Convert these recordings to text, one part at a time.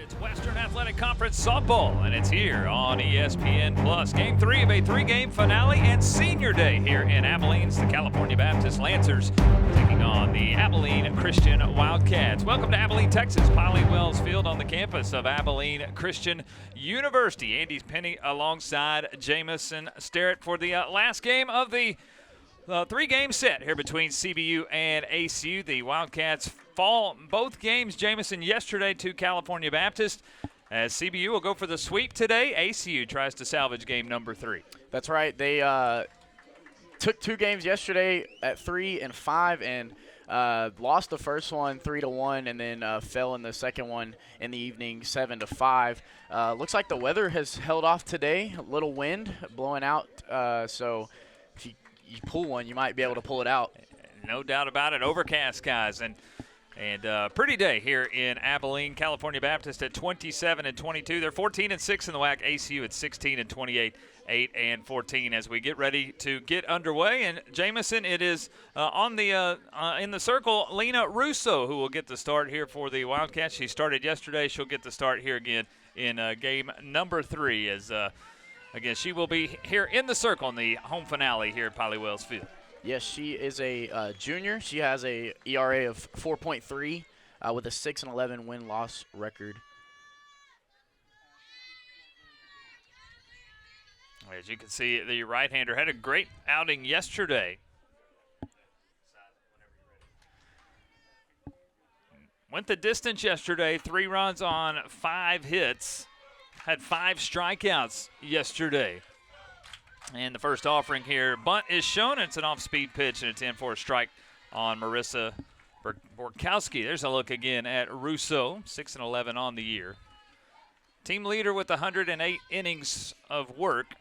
It's Western Athletic Conference softball, and it's here on ESPN Plus. Game 3 of a 3-game finale and senior day here in Abilene. It's the California Baptist Lancers taking on the Abilene Christian Wildcats. Welcome to Abilene, Texas, Polly Wells Field on the campus of Abilene Christian University. Andy's Penny alongside Jamison Sterrett for the last game of the 3-game set here between CBU and ACU. The Wildcats fall both games, Jamison, yesterday to California Baptist. As CBU will go for the sweep today, ACU tries to salvage game number 3. That's right. They took 2 games yesterday at 3 and 5 and lost the first one 3-1 and then fell in the second one in the evening 7-5. Looks like the weather has held off today. A little wind blowing out, so if you pull one, you might be able to pull it out. No doubt about it. Overcast skies and pretty day here in Abilene. California Baptist at 27-22. They're 14-6 in the WAC. ACU at 16-28, 8-14 as we get ready to get underway. And Jamison, it is on the in the circle, Lena Russo, who will get the start here for the Wildcats. She started yesterday. She'll get the start here again in game number 3 as again, she will be here in the circle in the home finale here at Polly Wells Field. Yes, she is a junior. She has a ERA of 4.3 with a 6-11 win-loss record. As you can see, the right-hander had a great outing yesterday. Went the distance yesterday, 3 runs on 5 hits. Had 5 strikeouts yesterday. And the first offering here, bunt is shown. It's an off-speed pitch, and it's in for a strike on Marissa Borkowski. There's a look again at Russo, 6-11 on the year. Team leader with 108 innings of work,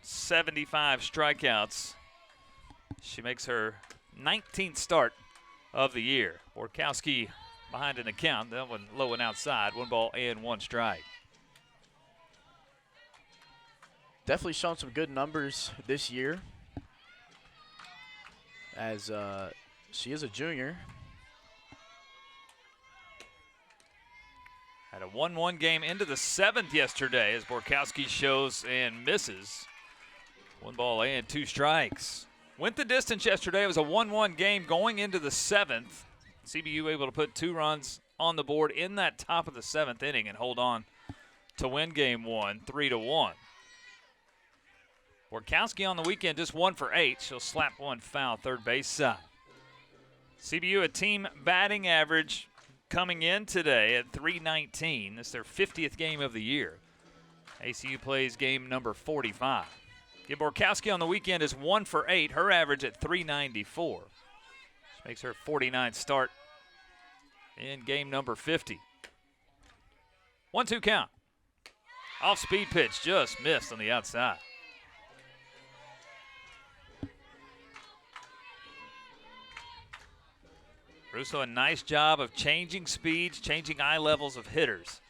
75 strikeouts. She makes her 19th start of the year. Borkowski behind an account. That one low and outside, 1 ball and 1 strike. Definitely shown some good numbers this year as she is a junior. Had a 1-1 game into the 7th yesterday as Borkowski shows and misses. 1 ball and 2 strikes. Went the distance yesterday. It was a 1-1 game going into the 7th. CBU able to put 2 runs on the board in that top of the 7th inning and hold on to win game 1, 3-1. Borkowski on the weekend just 1 for 8. She'll slap one foul third base side. CBU a team batting average coming in today at .319. It's their 50th game of the year. ACU plays game number 45. Borkowski on the weekend is 1 for 8. Her average at .394. Which makes her 49th start in game number 50. 1-2 count. Off-speed pitch just missed on the outside. Russo, a nice job of changing speeds, changing eye levels of hitters.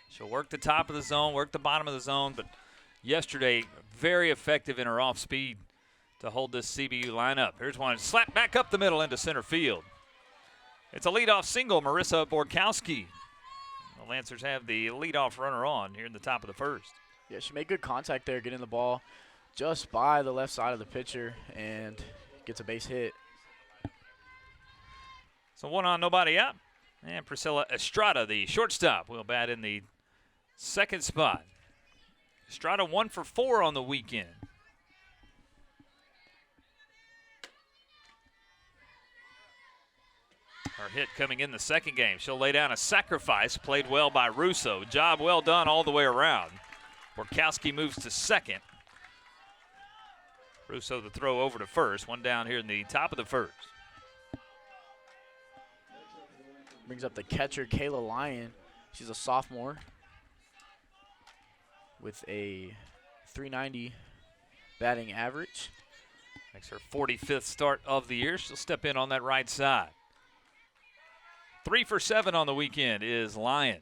She'll work the top of the zone, work the bottom of the zone, but yesterday, very effective in her off speed to hold this CBU lineup. Here's one, slap back up the middle into center field. It's a leadoff single, Marissa Borkowski. The Lancers have the leadoff runner on here in the top of the first. Yeah, she made good contact there, getting the ball just by the left side of the pitcher and gets a base hit. So 1 on, nobody out. And Priscilla Estrada, the shortstop, will bat in the 2nd spot. Estrada 1 for 4 on the weekend. Her hit coming in the 2nd game. She'll lay down a sacrifice, played well by Russo. Job well done all the way around. Borkowski moves to 2nd. Russo the throw over to 1st. 1 down here in the top of the 1st. Brings up the catcher, Kayla Lyon. She's a sophomore with a .390 batting average. Makes her 45th start of the year. She'll step in on that right side. 3 for 7 on the weekend is Lyon.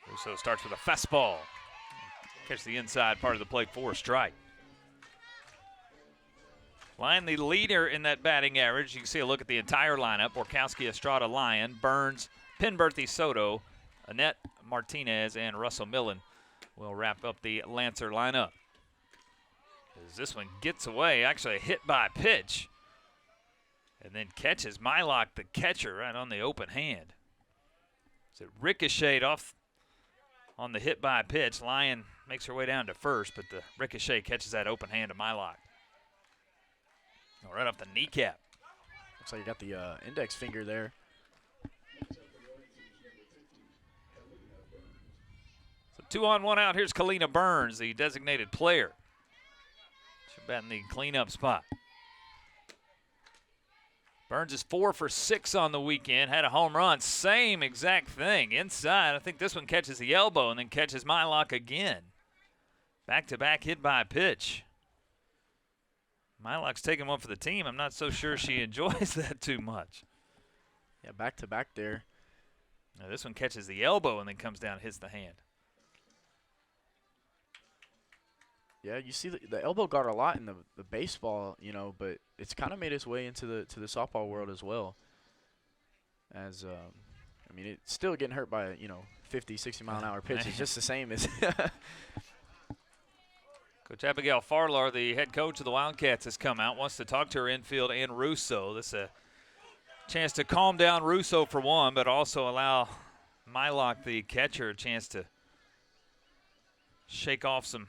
Russo starts with a fastball. Catch the inside part of the plate for a strike. Lyon, the leader in that batting average. You can see a look at the entire lineup. Borkowski, Estrada, Lyon, Burns, Penberthy, Soto, Annette Martinez, and Russell Millen will wrap up the Lancer lineup. As this one gets away, actually a hit by pitch, and then catches Mylock, the catcher, right on the open hand. So it ricocheted off on the hit by pitch. Lyon makes her way down to first, but the ricochet catches that open hand of Mylock. Right off the kneecap. Looks like you got the index finger there. So 2 on, 1 out. Here's Kalina Burns, the designated player. She's batting the cleanup spot. Burns is 4 for 6 on the weekend. Had a home run. Same exact thing. Inside. I think this one catches the elbow and then catches Mylock again. Back-to-back hit by pitch. Mylock's taking one for the team. I'm not so sure she enjoys that too much. Yeah, back-to-back there. Now this one catches the elbow and then comes down and hits the hand. Yeah, you see the elbow got a lot in the baseball, you know, but it's kind of made its way into the softball world as well. As, I mean, it's still getting hurt by, 50, 60-mile-an-hour pitch. It's just the same as Coach Abigail Farlar, the head coach of the Wildcats, has come out, wants to talk to her infield and Russo. This is a chance to calm down Russo for one, but also allow Mylock, the catcher, a chance to shake off some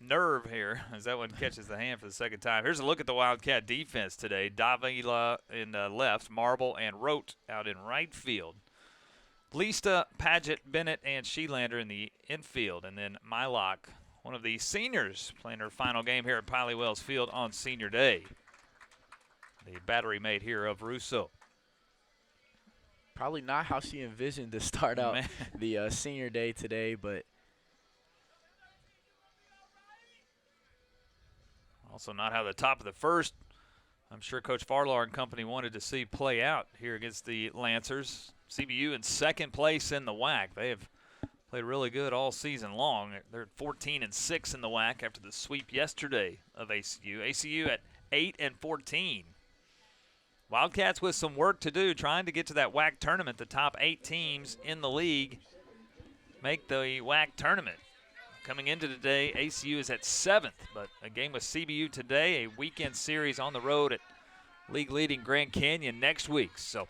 nerve here as that one catches the hand for the second time. Here's a look at the Wildcat defense today. Davila in left, Marble and Rote out in right field. Lista, Paget, Bennett, and Sheelander in the infield. And then Mylock, one of the seniors, playing her final game here at Piley Wells Field on Senior Day. The battery mate here of Russo. Probably not how she envisioned to start out the Senior Day today, but also not how the top of the first, I'm sure Coach Farlar and company wanted to see play out here against the Lancers. CBU in second place in the WAC. They have played really good all season long. They're at 14-6 in the WAC after the sweep yesterday of ACU. ACU at 8-14. Wildcats with some work to do, trying to get to that WAC tournament. The top 8 teams in the league make the WAC tournament. Coming into today, ACU is at 7th, but a game with CBU today, a weekend series on the road at league-leading Grand Canyon next week. So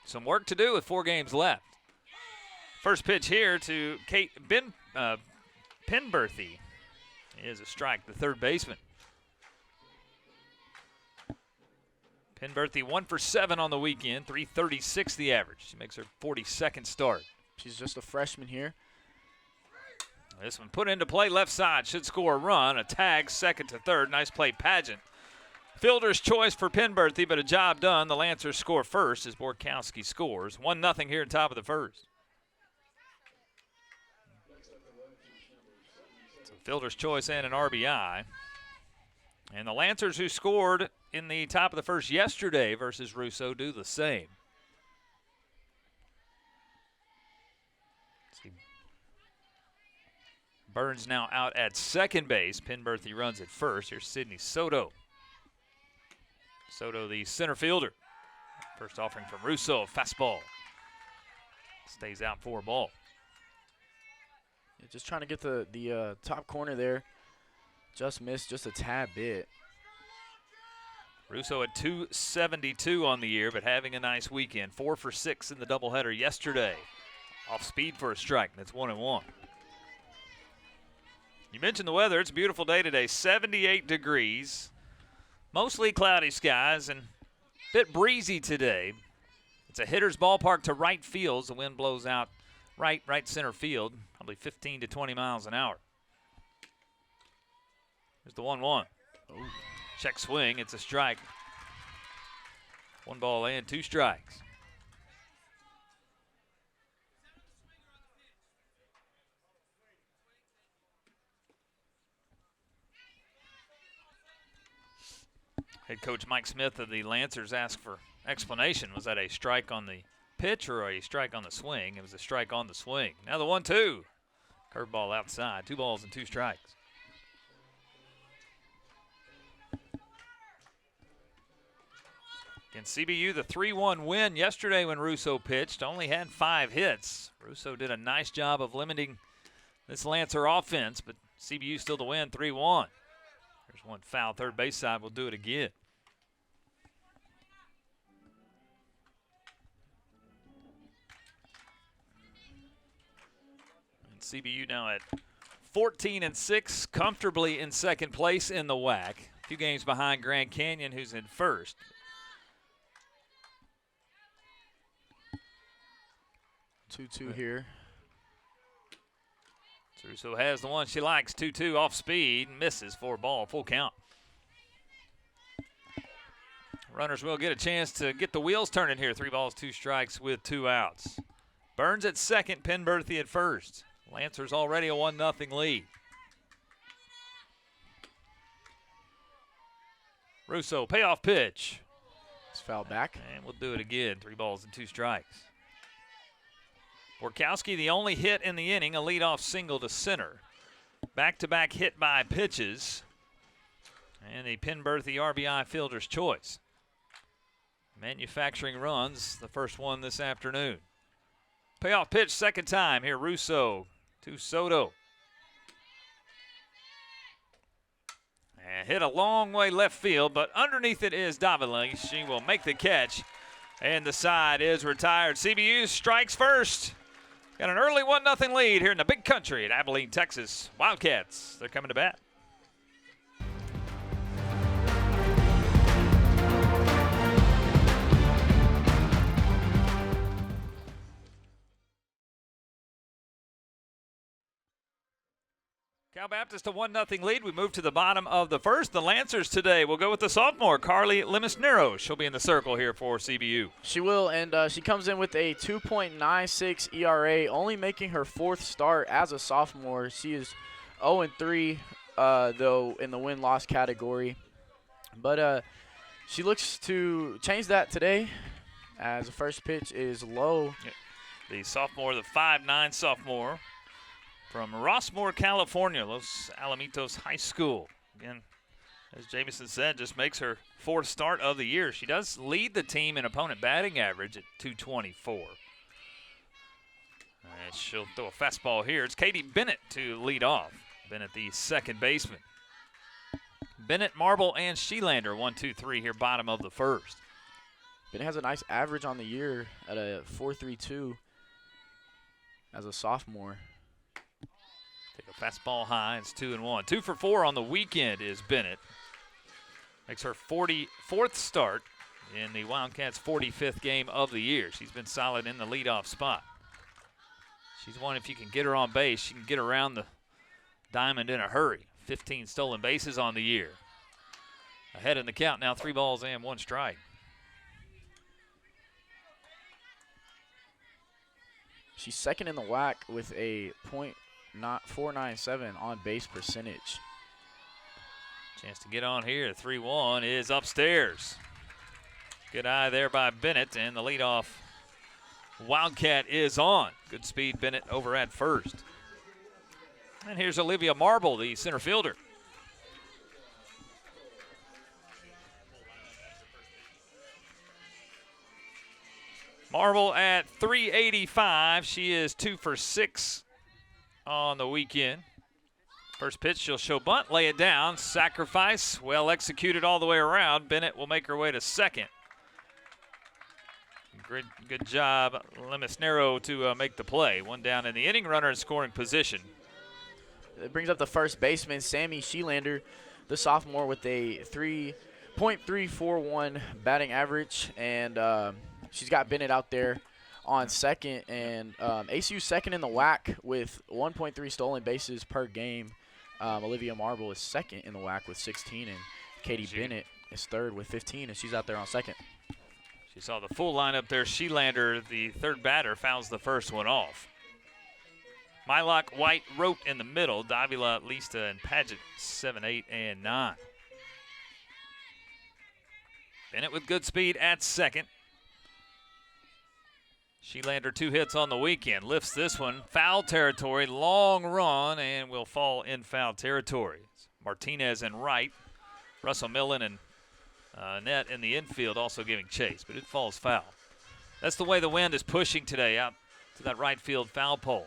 some work to do with 4 games left. First pitch here to Kate Penberthy. Is a strike, the third baseman. Penberthy 1 for 7 on the weekend, 336 the average. She makes her 42nd start. She's just a freshman here. This one put into play left side, should score a run. A tag second to third. Nice play, Pageant. Fielder's choice for Penberthy, but a job done. The Lancers score first as Borkowski scores. 1-0 here at top of the first. So fielder's choice and an RBI. And the Lancers, who scored in the top of the first yesterday versus Russo, do the same. Burns now out at second base. Penberthy runs at first. Here's Sydney Soto. Soto, the center fielder. First offering from Russo, fastball. Stays out for a ball. Yeah, just trying to get the top corner there. Just missed just a tad bit. Russo at 272 on the year, but having a nice weekend. 4 for 6 in the doubleheader yesterday. Off speed for a strike. That's 1-1. You mentioned the weather. It's a beautiful day today. 78 degrees. Mostly cloudy skies and a bit breezy today. It's a hitter's ballpark to right field. The wind blows out right center field, probably 15 to 20 miles an hour. There's the 1-1. Check swing. It's a strike. 1 ball and 2 strikes. Head coach Mike Smith of the Lancers asked for explanation. Was that a strike on the pitch or a strike on the swing? It was a strike on the swing. Now the 1-2. Curveball outside. 2 balls and 2 strikes. And CBU, the 3-1 win yesterday when Russo pitched, only had 5 hits. Russo did a nice job of limiting this Lancer offense, but CBU still to win 3-1. There's one foul, third base side. We'll do it again. And CBU now at 14-6, comfortably in second place in the WAC. A few games behind Grand Canyon, who's in first. Two here. Russo has the one she likes, 2-2 off speed, misses for a ball, full count. Runners will get a chance to get the wheels turning here. 3 balls, 2 strikes with 2 outs. Burns at second, Penberthy at first. Lancers already a 1-0 lead. Russo, payoff pitch. It's fouled back. And we'll do it again. 3 balls and 2 strikes. Borkowski, the only hit in the inning, a leadoff single to center. Back-to-back hit by pitches. And the Penberthy RBI fielder's choice. Manufacturing runs, the first one this afternoon. Payoff pitch, second time here, Russo to Soto. And hit a long way left field, but underneath it is Davila. She will make the catch, and the side is retired. CBU strikes first. Got an early 1-0 lead here in the big country at Abilene, Texas. Wildcats, they're coming to bat. Cal Baptist a 1-0 lead. We move to the bottom of the first. The Lancers today will go with the sophomore, Carly Limisnero. She'll be in the circle here for CBU. She will, and she comes in with a 2.96 ERA, only making her 4th start as a sophomore. She is 0-3, though, in the win-loss category. But she looks to change that today, as the first pitch is low. The sophomore, the 5'9" sophomore, from Rossmore, California, Los Alamitos High School. Again, as Jamison said, just makes her 4th start of the year. She does lead the team in opponent batting average at .224. And she'll throw a fastball here. It's Katie Bennett to lead off. Bennett, the second baseman. Bennett, Marble, and Shelander, 1, 2, 3 here, bottom of the first. Bennett has a nice average on the year at a .432 as a sophomore. Take a fastball high. It's 2-1. 2 for 4 on the weekend is Bennett. Makes her 44th start in the Wildcats' 45th game of the year. She's been solid in the leadoff spot. She's one, if you can get her on base, she can get around the diamond in a hurry. 15 stolen bases on the year. Ahead in the count now, 3 balls and 1 strike. She's second in the WAC with a .497 on base percentage. Chance to get on here. 3-1 is upstairs. Good eye there by Bennett, and the leadoff Wildcat is on. Good speed, Bennett over at first. And here's Olivia Marble, the center fielder. Marble at .385. She is 2 for 6 on the weekend. First pitch, she'll show bunt, lay it down, sacrifice, well executed all the way around. Bennett will make her way to second. Good job, Limisnero, to make the play. 1 down in the inning, runner in scoring position. It brings up the first baseman, Sammy Shelander, the sophomore, with a .341 batting average, and she's got Bennett out there on second, and ACU second in the WAC with 1.3 stolen bases per game. Olivia Marble is second in the WAC with 16, and Katie Bennett is third with 15, and she's out there on second. She saw the full lineup there. Shelander, the third batter, fouls the first one off. Mylock, White, Rote in the middle. Davila, Lista, and Paget, 7, 8, and 9. Bennett with good speed at second. Shelander 2 hits on the weekend. Lifts this one. Foul territory, long run, and will fall in foul territory. Martinez and right. Russell Millen and net in the infield also giving chase, but it falls foul. That's the way the wind is pushing today out to that right field foul pole.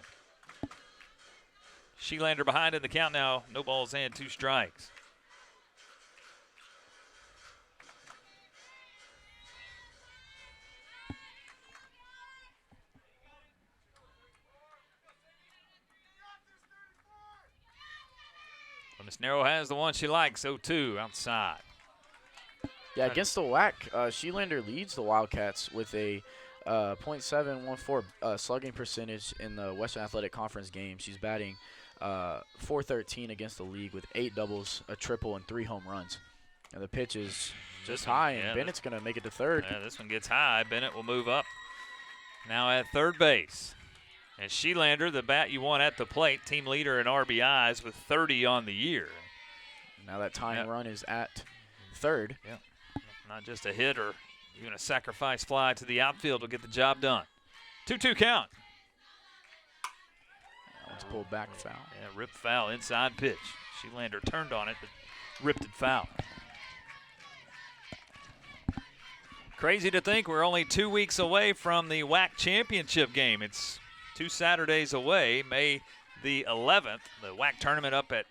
Sheelander behind in the count now. No balls and 2 strikes. Miss Narrow has the one she likes, 0-2 outside. Yeah, against the WAC, Sheelander leads the Wildcats with a .714 slugging percentage in the Western Athletic Conference game. She's batting .413 against the league with 8 doubles, a triple, and 3 home runs. And the pitch is just high, and Bennett's going to make it to third. Yeah, this one gets high. Bennett will move up now at third base. And Sheelander, the bat you want at the plate, team leader in RBIs with 30 on the year. Now that tying run is at third. Yeah. Not just a hit or even a sacrifice fly to the outfield will get the job done. 2-2 count. Let's pull back foul. Yeah, ripped foul, inside pitch. Sheelander turned on it, but ripped it foul. Crazy to think we're only 2 weeks away from the WAC championship game. It's 2 Saturdays away, May the 11th. The WAC tournament up at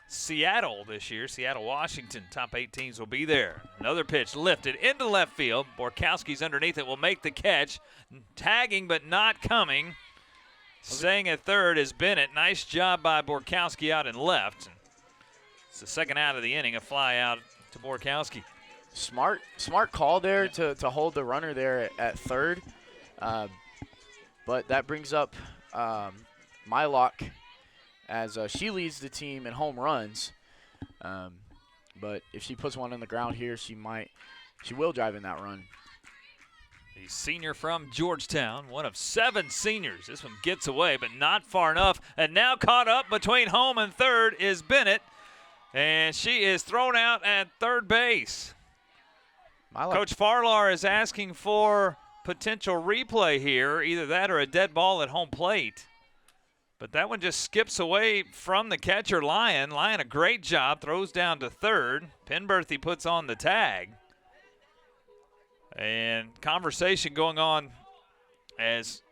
Seattle this year. Seattle, Washington. Top 8 teams will be there. Another pitch lifted into left field. Borkowski's underneath it, will make the catch. Tagging but not coming. Staying at third is Bennett. Nice job by Borkowski out in left. It's the second out of the inning, a fly out to Borkowski. Smart call there to hold the runner there at third. But that brings up Mylock as she leads the team in home runs. But if she puts one on the ground here, she will drive in that run. The senior from Georgetown, one of 7 seniors. This one gets away, but not far enough. And now caught up between home and third is Bennett. And she is thrown out at third base. Coach Farlar is asking for potential replay here, either that or a dead ball at home plate. But that one just skips away from the catcher, Lyon. Lyon, a great job, throws down to third. Penberthy puts on the tag. And conversation going on as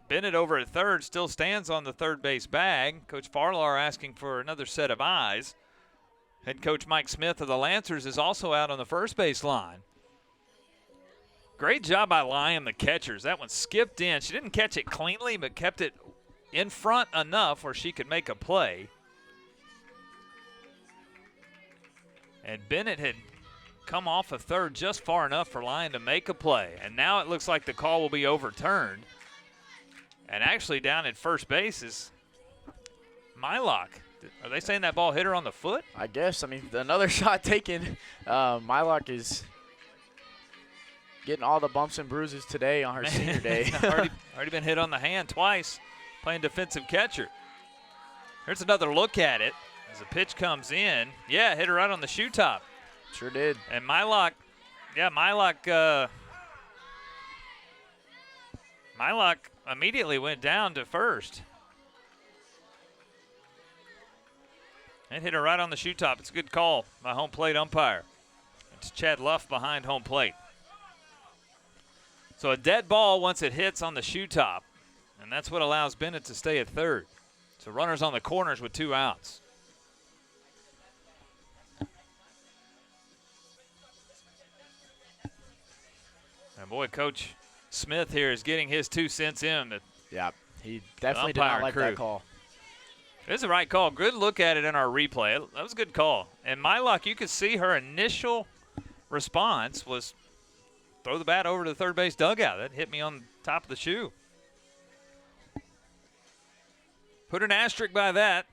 Bennett over at third still stands on the third base bag. Coach Farlar asking for another set of eyes. Head coach Mike Smith of the Lancers is also out on the first base line. Great job by Lyon, the catchers. That one skipped in. She didn't catch it cleanly, but kept it in front enough where she could make a play. And Bennett had come off of third just far enough for Lyon to make a play. And now it looks like the call will be overturned. And actually down at first base is Mylock. Are they saying that ball hit her on the foot? I guess. I mean, another shot taken. Mylock is getting all the bumps and bruises today on her senior day. already been hit on the hand twice, playing defensive catcher. Here's another look at it as the pitch comes in. Yeah, hit her right on the shoe top. Sure did. And Mylock immediately went down to first. It hit her right on the shoe top. It's a good call by home plate umpire. It's Chad Luff behind home plate. So a dead ball once it hits on the shoe top, and that's what allows Bennett to stay at third. So runners on the corners with 2 outs. And boy, Coach Smith here is getting his 2 cents in. Yeah, he definitely did not like that call. It's the right call. Good look at it in our replay. That was a good call. And Mylock, you could see her initial response was throw the bat over to the third base dugout. That hit me on top of the shoe. Put an asterisk by that.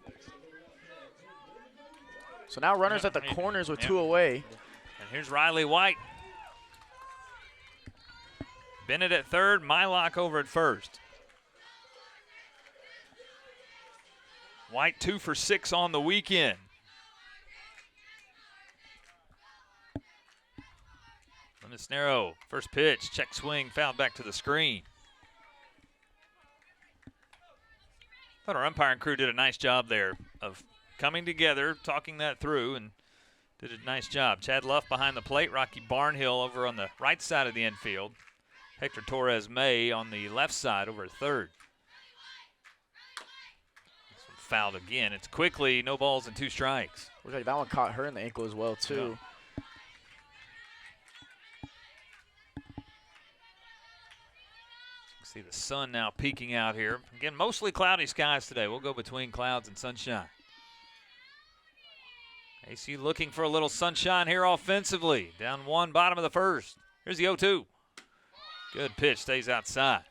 So now runners at the corners with 2 away. And here's Riley White. Bennett at third, Mylock over at first. White 2 for 6 on the weekend. Cisnero, first pitch, check swing, fouled back to the screen. Thought our umpiring crew did a nice job there of coming together, talking that through, and did a nice job. Chad Luff behind the plate, Rocky Barnhill over on the right side of the infield. Hector Torres May on the left side over at third. This one fouled again. It's quickly, no balls and 2 strikes. Looks like that one caught her in the ankle as well, too. Yeah. See the sun now peeking out here. Again, mostly cloudy skies today. We'll go between clouds and sunshine. ACU looking for a little sunshine here offensively. Down 1, bottom of the first. Here's the 0-2. Good pitch, stays outside.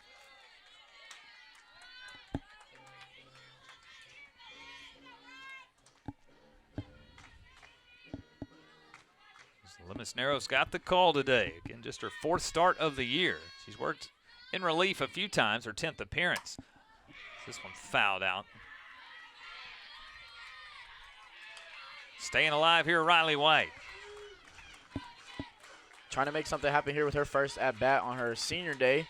Lemisnero's got the call today. Again, just her 4th start of the year. She's worked in relief a few times, her 10th appearance. This one fouled out. Staying alive here, Riley White. Trying to make something happen here with her first at-bat on her senior day.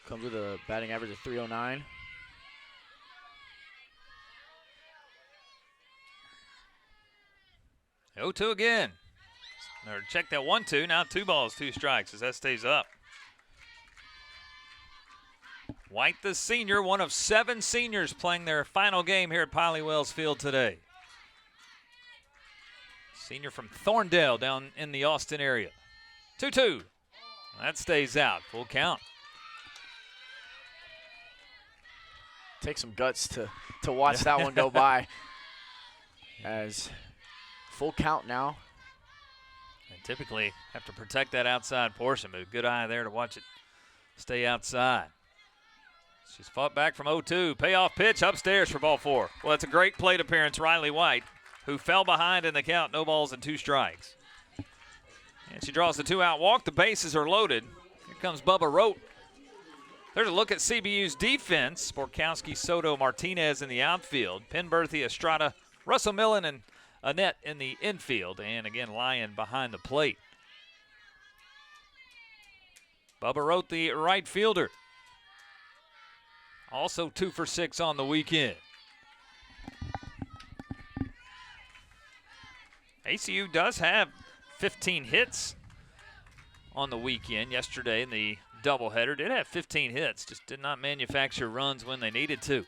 Comes with a batting average of .309. .0-2 again. Or check that 1-2. Now 2 balls, 2 strikes as that stays up. White, the senior, one of 7 seniors playing their final game here at Piley Wells Field today. Senior from Thorndale down in the Austin area. 2-2. That stays out. Full count. Take some guts to watch that one go by. As full count now. And typically have to protect that outside portion, but a good eye there to watch it stay outside. She's fought back from 0-2. Payoff pitch upstairs for ball 4. Well, that's a great plate appearance, Riley White, who fell behind in the count, no balls and 2 strikes. And she draws the 2-out walk. The bases are loaded. Here comes Bubba Rote. There's a look at CBU's defense. Borkowski, Soto, Martinez in the outfield. Penberthy, Estrada, Russell Millen, and Annette in the infield. And again, Lyon behind the plate. Bubba Rote, the right fielder. Also 2 for 6 on the weekend. ACU does have 15 hits on the weekend. Yesterday in the doubleheader did have 15 hits, just did not manufacture runs when they needed to.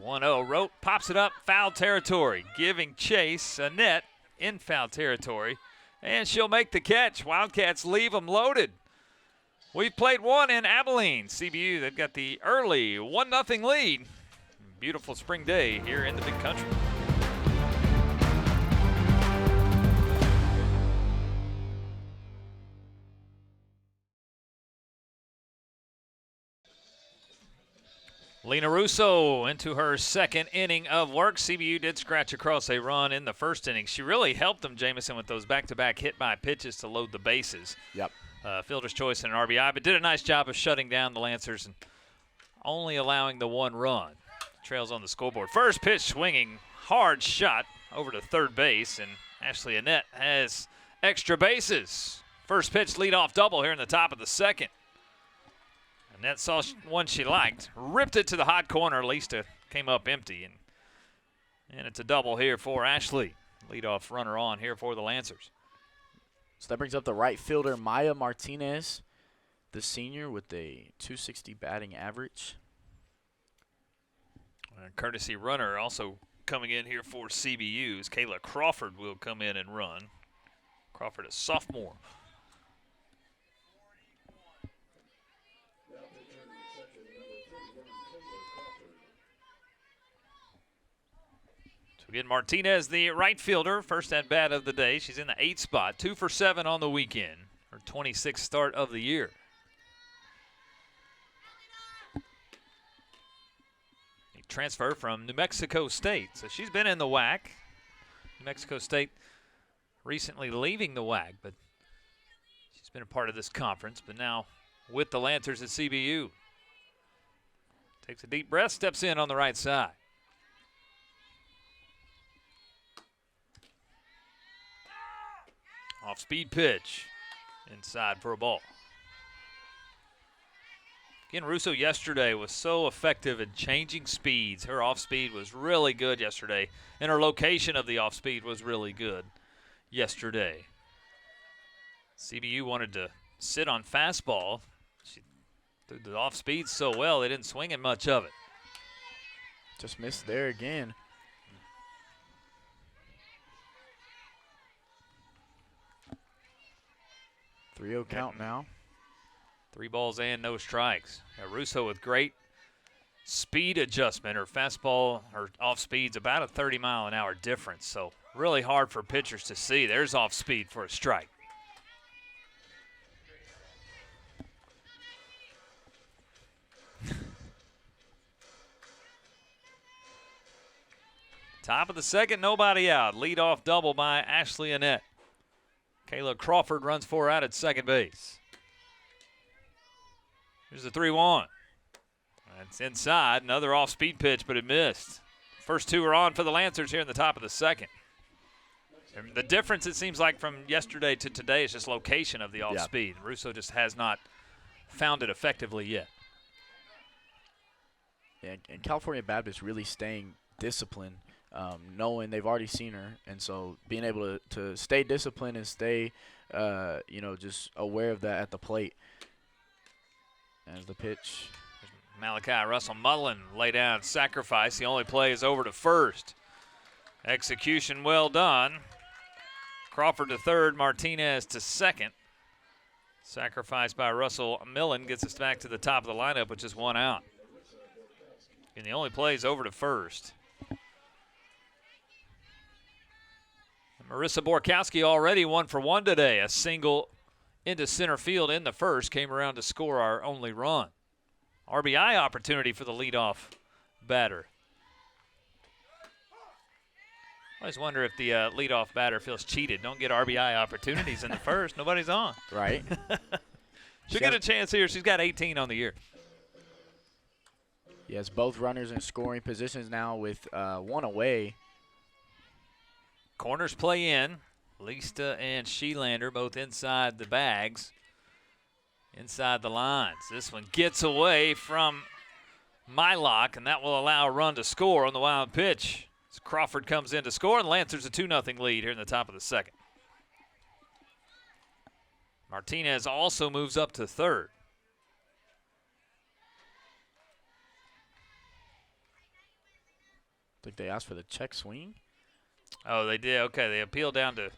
1-0, Rote pops it up, foul territory, giving chase. Annette in foul territory, and she'll make the catch. Wildcats leave them loaded. We've played 1 in Abilene. CBU, they've got the early 1-0 lead. Beautiful spring day here in the big country. Lena Russo into her 2nd inning of work. CBU did scratch across a run in the 1st inning. She really helped them, Jamison, with those back-to-back hit-by pitches to load the bases. Yep. Fielder's choice and an RBI, but did a nice job of shutting down the Lancers and only allowing the 1 run. Trails on the scoreboard. First pitch swinging, hard shot over to third base, and Ashley Annette has extra bases. First pitch leadoff double here in the top of the 2nd. Annette saw one she liked, ripped it to the hot corner. Lista came up empty, and it's a double here for Ashley. Leadoff runner on here for the Lancers. So that brings up the right fielder, Maya Martinez, the senior, with a .260 batting average. Courtesy runner also coming in here for CBU's. Kayla Crawford will come in and run. Crawford, a sophomore. So again, Martinez, the right fielder, first at bat of the day. She's in the 8th spot, 2 for 7 on the weekend. Her 26th start of the year. A transfer from New Mexico State. So she's been in the WAC. New Mexico State recently leaving the WAC, but she's been a part of this conference, but now with the Lancers at CBU. Takes a deep breath, steps in on the right side. Off-speed pitch, inside for a ball. Again, Russo yesterday was so effective in changing speeds. Her off-speed was really good yesterday, and her location of the off-speed was really good yesterday. CBU wanted to sit on fastball. She threw the off-speed so well, they didn't swing at much of it. Just missed there again. Three-0 count now. 3 balls and no strikes. Now Russo with great speed adjustment. Her fastball, her off speed's about a 30-mile-an-hour difference, so really hard for pitchers to see. There's off speed for a strike. Top of the second, nobody out. Leadoff double by Ashley Annette. Kayla Crawford runs 4 out at second base. Here's the 3-1. It's inside. Another off-speed pitch, but it missed. First 2 are on for the Lancers here in the top of the second. And the difference, it seems like, from yesterday to today is just location of the off-speed. Yeah. Russo just has not found it effectively yet. Yeah, and California Baptist really staying disciplined, knowing they've already seen her. And so being able to stay disciplined and stay, just aware of that at the plate. As the pitch. Malachi Russell Mullen lay down, sacrifice. The only play is over to first. Execution well done. Crawford to third, Martinez to second. Sacrifice by Russell Mullen gets us back to the top of the lineup with just 1 out. And the only play is over to first. And Marissa Borkowski already 1 for 1 today. A single into center field in the first, came around to score our only run. RBI opportunity for the leadoff batter. I always wonder if the leadoff batter feels cheated. Don't get RBI opportunities in the first. Nobody's on. Right. She'll get a chance here. She's got 18 on the year. Yes, both runners in scoring positions now with 1 away. Corners play in. Lista and Sheelander both inside the bags, inside the lines. This one gets away from Mylock, and that will allow a run to score on the wild pitch. As Crawford comes in to score, and Lancers a 2-0 lead here in the top of the second. Martinez also moves up to third. I think they asked for the check swing. Oh, they did. Okay, they appeal down to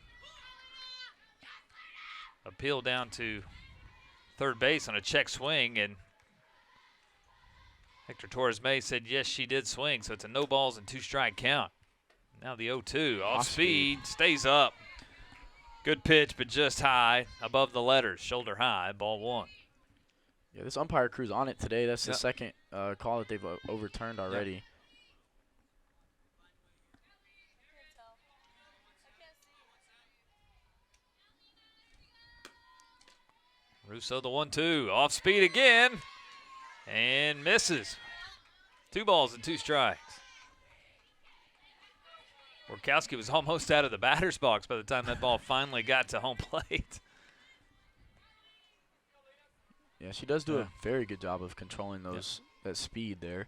third base on a check swing, and Hector Torres-May said yes, she did swing, so it's a no balls and 2 strike count. Now the 0-2 off speed stays up. Good pitch, but just high above the letters, shoulder high, ball 1. Yeah, this umpire crew's on it today. That's the second call that they've overturned already. Yep. Russo the 1-2, off speed again, and misses. 2 balls and 2 strikes. Borkowski was almost out of the batter's box by the time that ball finally got to home plate. Yeah, she does do a very good job of controlling that speed there.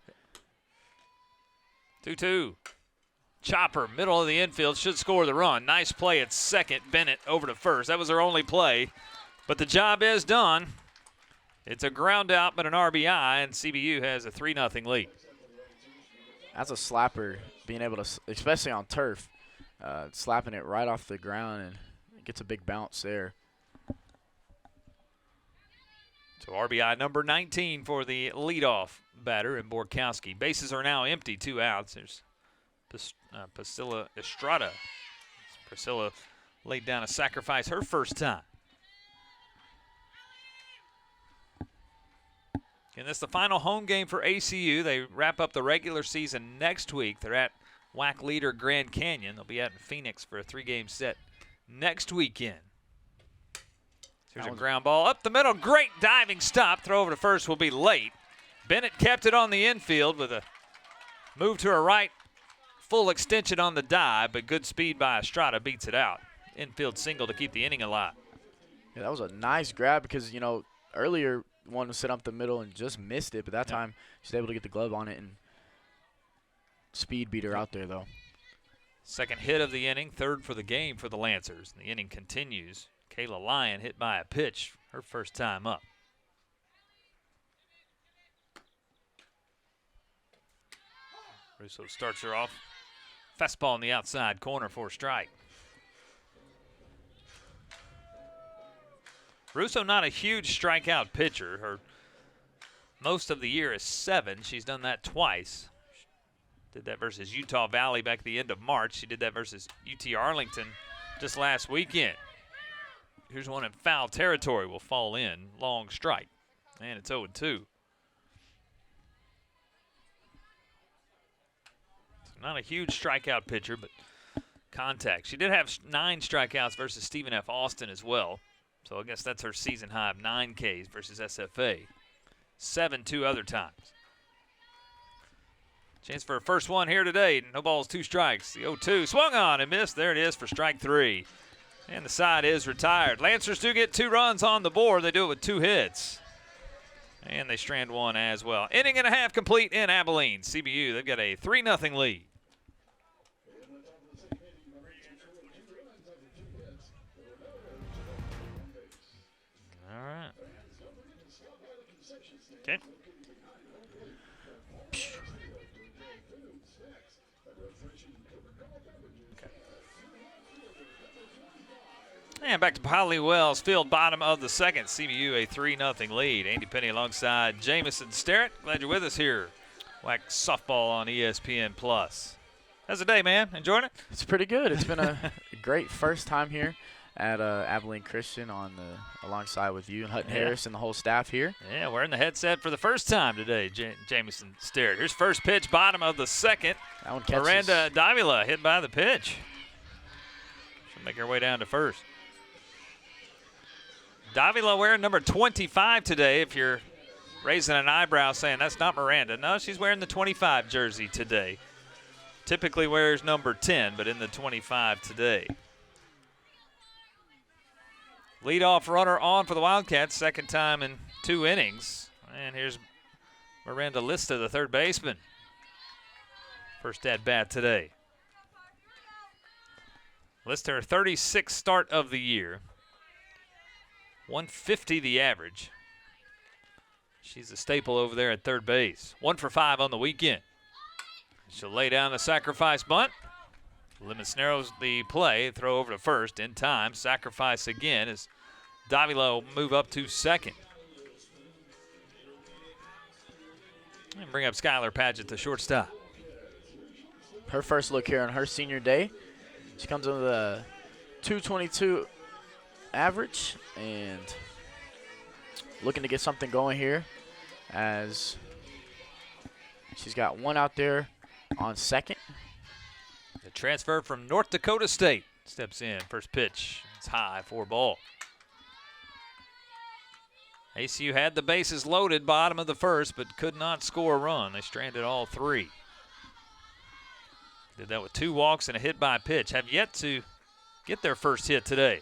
2-2. Chopper, middle of the infield, should score the run. Nice play at second. Bennett over to first. That was her only play. But the job is done. It's a ground out, but an RBI, and CBU has a 3-0 lead. As a slapper, being able to, especially on turf, slapping it right off the ground, and it gets a big bounce there. So RBI number 19 for the leadoff batter in Borkowski. Bases are now empty, 2 outs. There's Priscilla Estrada. Priscilla laid down a sacrifice her first time. And this is the final home game for ACU. They wrap up the regular season next week. They're at WAC leader Grand Canyon. They'll be out in Phoenix for a 3-game set next weekend. Here's a ground ball up the middle. Great diving stop. Throw over to first will be late. Bennett kept it on the infield with a move to her right. Full extension on the dive, but good speed by Estrada beats it out. Infield single to keep the inning alive. Yeah, that was a nice grab because, earlier one was set up the middle and just missed it, but that time she's able to get the glove on it and speed beat her out there, though. Second hit of the inning, third for the game for the Lancers. The inning continues. Kayla Lyon hit by a pitch, her first time up. Russo starts her off. Fastball in the outside corner for a strike. Russo not a huge strikeout pitcher. Her most of the year is 7. She's done that twice. Did that versus Utah Valley back at the end of March. She did that versus UT Arlington just last weekend. Here's one in foul territory. Will fall in. Long strike. And it's 0-2. So not a huge strikeout pitcher, but contact. She did have 9 strikeouts versus Stephen F. Austin as well. So I guess that's her season high of 9 Ks versus SFA. 7 2 other times. Chance for a first one here today. No balls, 2 strikes. The 0-2 swung on and missed. There it is for strike 3. And the side is retired. Lancers do get 2 runs on the board. They do it with 2 hits. And they strand 1 as well. Inning and a half complete in Abilene. CBU, they've got a 3-0 lead. All right. Okay. And back to Polly Wells Field, bottom of the second. CBU a 3-0 lead. Andy Penny alongside Jamison Sterrett. Glad you're with us here. WAC softball on ESPN+. How's the day, man? Enjoying it? It's pretty good. It's been a great first time here at Abilene Christian alongside with you and Hutton Harris and the whole staff here. Yeah, wearing the headset for the first time today, Jamison Sterrett. Here's first pitch, bottom of the second. That one catches. Miranda Davila hit by the pitch. She'll make her way down to first. Davila wearing number 25 today. If you're raising an eyebrow saying that's not Miranda. No, she's wearing the 25 jersey today. Typically wears number 10, but in the 25 today. Leadoff runner on for the Wildcats, second time in 2 innings. And here's Miranda Lista, the third baseman. First at bat today. Lista, her 36th start of the year. 150 the average. She's a staple over there at third base. 1 for 5 on the weekend. She'll lay down the sacrifice bunt. Limits narrows the play. Throw over to first in time. Sacrifice again as Davila will move up to second. And bring up Skylar Padgett, the shortstop. Her first look here on her senior day. She comes in with a 222 average and looking to get something going here as she's got 1 out there on second. The transfer from North Dakota State steps in. First pitch, it's high for ball. ACU had the bases loaded bottom of the first, but could not score a run. They stranded all 3. Did that with 2 walks and a hit by pitch. Have yet to get their first hit today.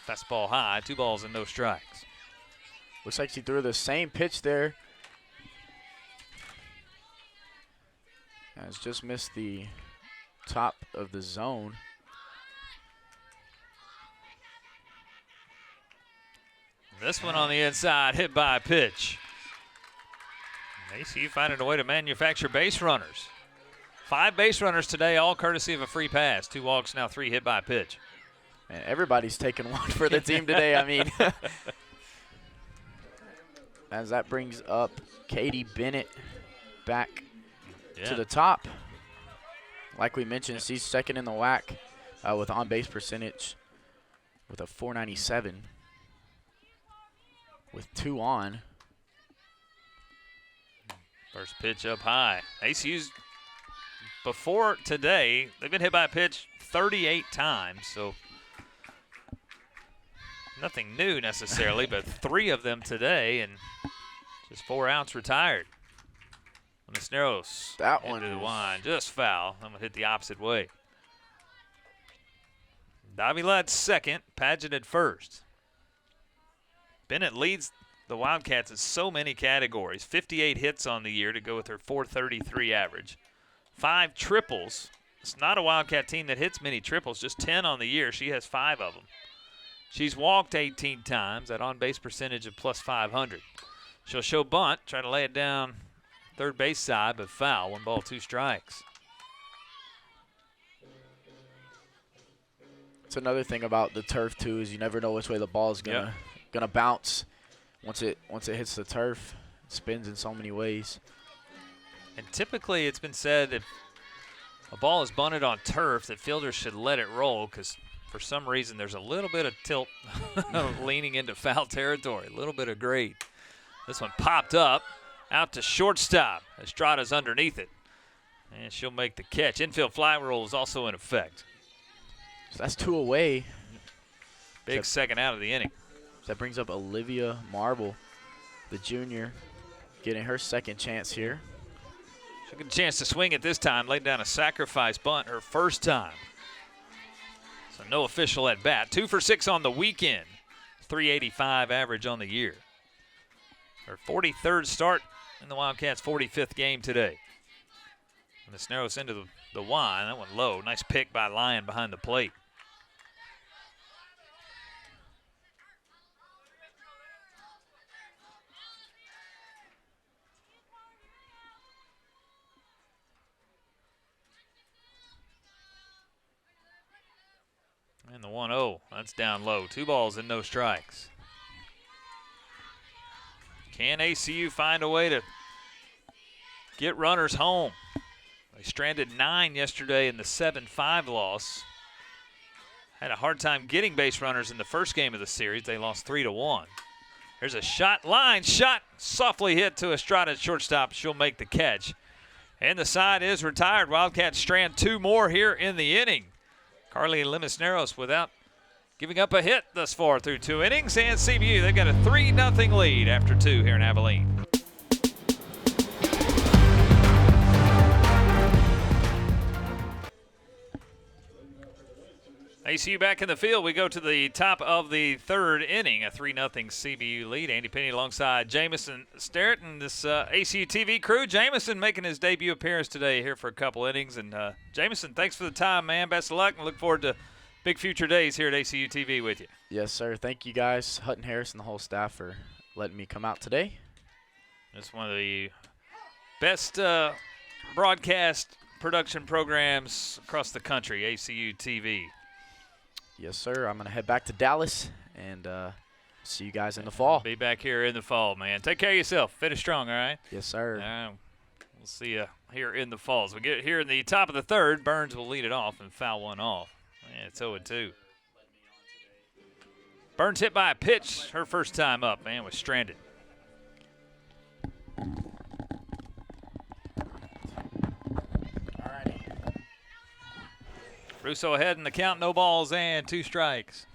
Fastball high, 2 balls and no strikes. Looks like she threw the same pitch there. Has just missed the top of the zone. This one on the inside, hit by a pitch. ACU finding a way to manufacture base runners. 5 base runners today, all courtesy of a free pass. 2 walks, now 3 hit by a pitch. Man, everybody's taking one for the team today. I mean, as that brings up Katie Bennett back to the top. Like we mentioned, she's second in the WAC with on-base percentage with a 497 with 2 on. First pitch up high. ACU's before today, they've been hit by a pitch 38 times, so nothing new necessarily, but 3 of them today, and just 4 outs retired. Cisneros that one into the line, just foul. I'm gonna hit the opposite way. Davila at second, Padgett at first. Bennett leads the Wildcats in so many categories. 58 hits on the year to go with her .433 average. 5 triples. It's not a Wildcat team that hits many triples, just 10 on the year. She has 5 of them. She's walked 18 times, at on-base percentage of +500. She'll show bunt, try to lay it down third base side, but foul. 1 ball, 2 strikes. It's another thing about the turf too, is you never know which way the ball is gonna bounce. Once it hits the turf, it spins in so many ways. And typically, it's been said if a ball is bunted on turf, that fielders should let it roll, because for some reason there's a little bit of tilt leaning into foul territory, a little bit of grade. This one popped up out to shortstop. Estrada's underneath it, and she'll make the catch. Infield fly rule is also in effect. So that's 2 away. Big second out of the inning. That brings up Olivia Marble, the junior, getting her second chance here. She'll get a chance to swing it this time, laid down a sacrifice bunt her first time. So no official at bat. 2 for 6 on the weekend. .385 average on the year. Her 43rd start in the Wildcats' 45th game today. And this narrows into the Y. That one low. Nice pick by Lyon behind the plate. And the 1-0, that's down low. 2 balls and no strikes. Can ACU find a way to get runners home? They stranded 9 yesterday in the 7-5 loss. Had a hard time getting base runners in the first game of the series. They lost 3-1. There's a shot, line shot, softly hit to Estrada at shortstop. She'll make the catch. And the side is retired. Wildcats strand 2 more here in the inning. Carly Lemisneros without giving up a hit thus far through 2 innings. And CBU, they've got a 3-0 lead after 2 here in Abilene. ACU back in the field. We go to the top of the 3rd inning, a 3-0 CBU lead. Andy Penny alongside Jamison Sterrett and this ACUTV crew. Jamison making his debut appearance today here for a couple innings. And Jamison, thanks for the time, man. Best of luck, and look forward to big future days here at ACUTV with you. Yes, sir. Thank you guys, Hutton Harris and the whole staff, for letting me come out today. It's one of the best broadcast production programs across the country, ACUTV. Yes, sir. I'm going to head back to Dallas and see you guys in the fall. Be back here in the fall, man. Take care of yourself. Finish strong, all right? Yes, sir. We'll see you here in the fall. As we get here in the top of the 3rd, Burns will lead it off and foul one off. Man, it's 0-2. Burns hit by a pitch her first time up, man, was stranded. Russo ahead in the count, no balls and 2 strikes.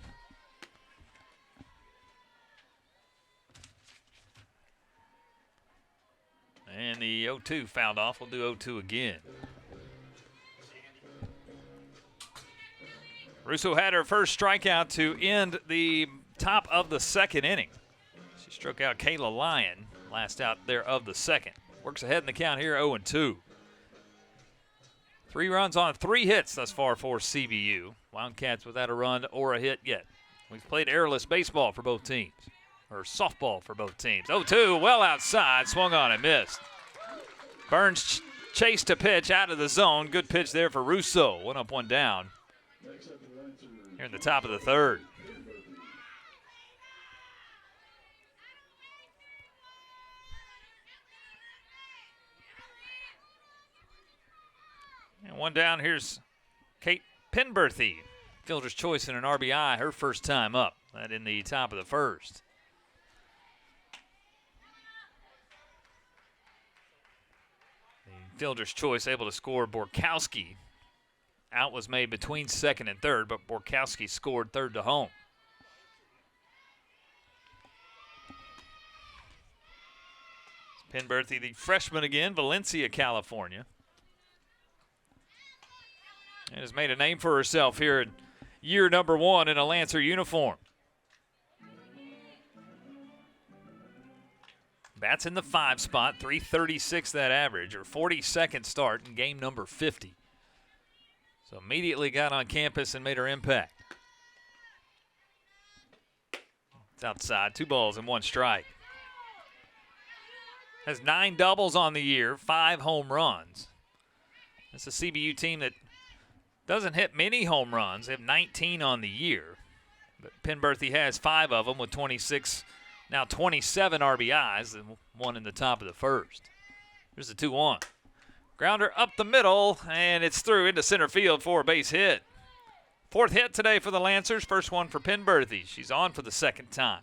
And the 0-2 fouled off. We'll do 0-2 again. Russo had her first strikeout to end the top of the 2nd inning. She struck out Kayla Lyon, last out there of the 2nd. Works ahead in the count here, 0-2. 3 runs on 3 hits thus far for CBU. Wildcats without a run or a hit yet. We've played airless baseball for both teams, or softball for both teams. 0-2, well outside, swung on and missed. Burns chased a pitch out of the zone. Good pitch there for Russo. 1 up, 1 down. Here in the top of the 3rd. And 1 down, here's Kate Penberthy. Fielder's choice in an RBI, her first time up. That in the top of the 1st. The fielder's choice able to score Borkowski. Out was made between 2nd and 3rd, but Borkowski scored 3rd to home. Penberthy, the freshman again, Valencia, California. And has made a name for herself here in year number 1 in a Lancer uniform. Bats in the 5 spot, 336 that average, her 42nd start in game number 50. So immediately got on campus and made her impact. It's outside, 2 balls and 1 strike. Has 9 doubles on the year, 5 home runs. It's a CBU team that doesn't hit many home runs. They have 19 on the year. But Penberthy has 5 of them with 26, now 27 RBIs, and 1 in the top of the first. Here's the 2-1. Grounder up the middle, and it's through into center field for a base hit. 4th hit today for the Lancers, first one for Penberthy. She's on for the 2nd time.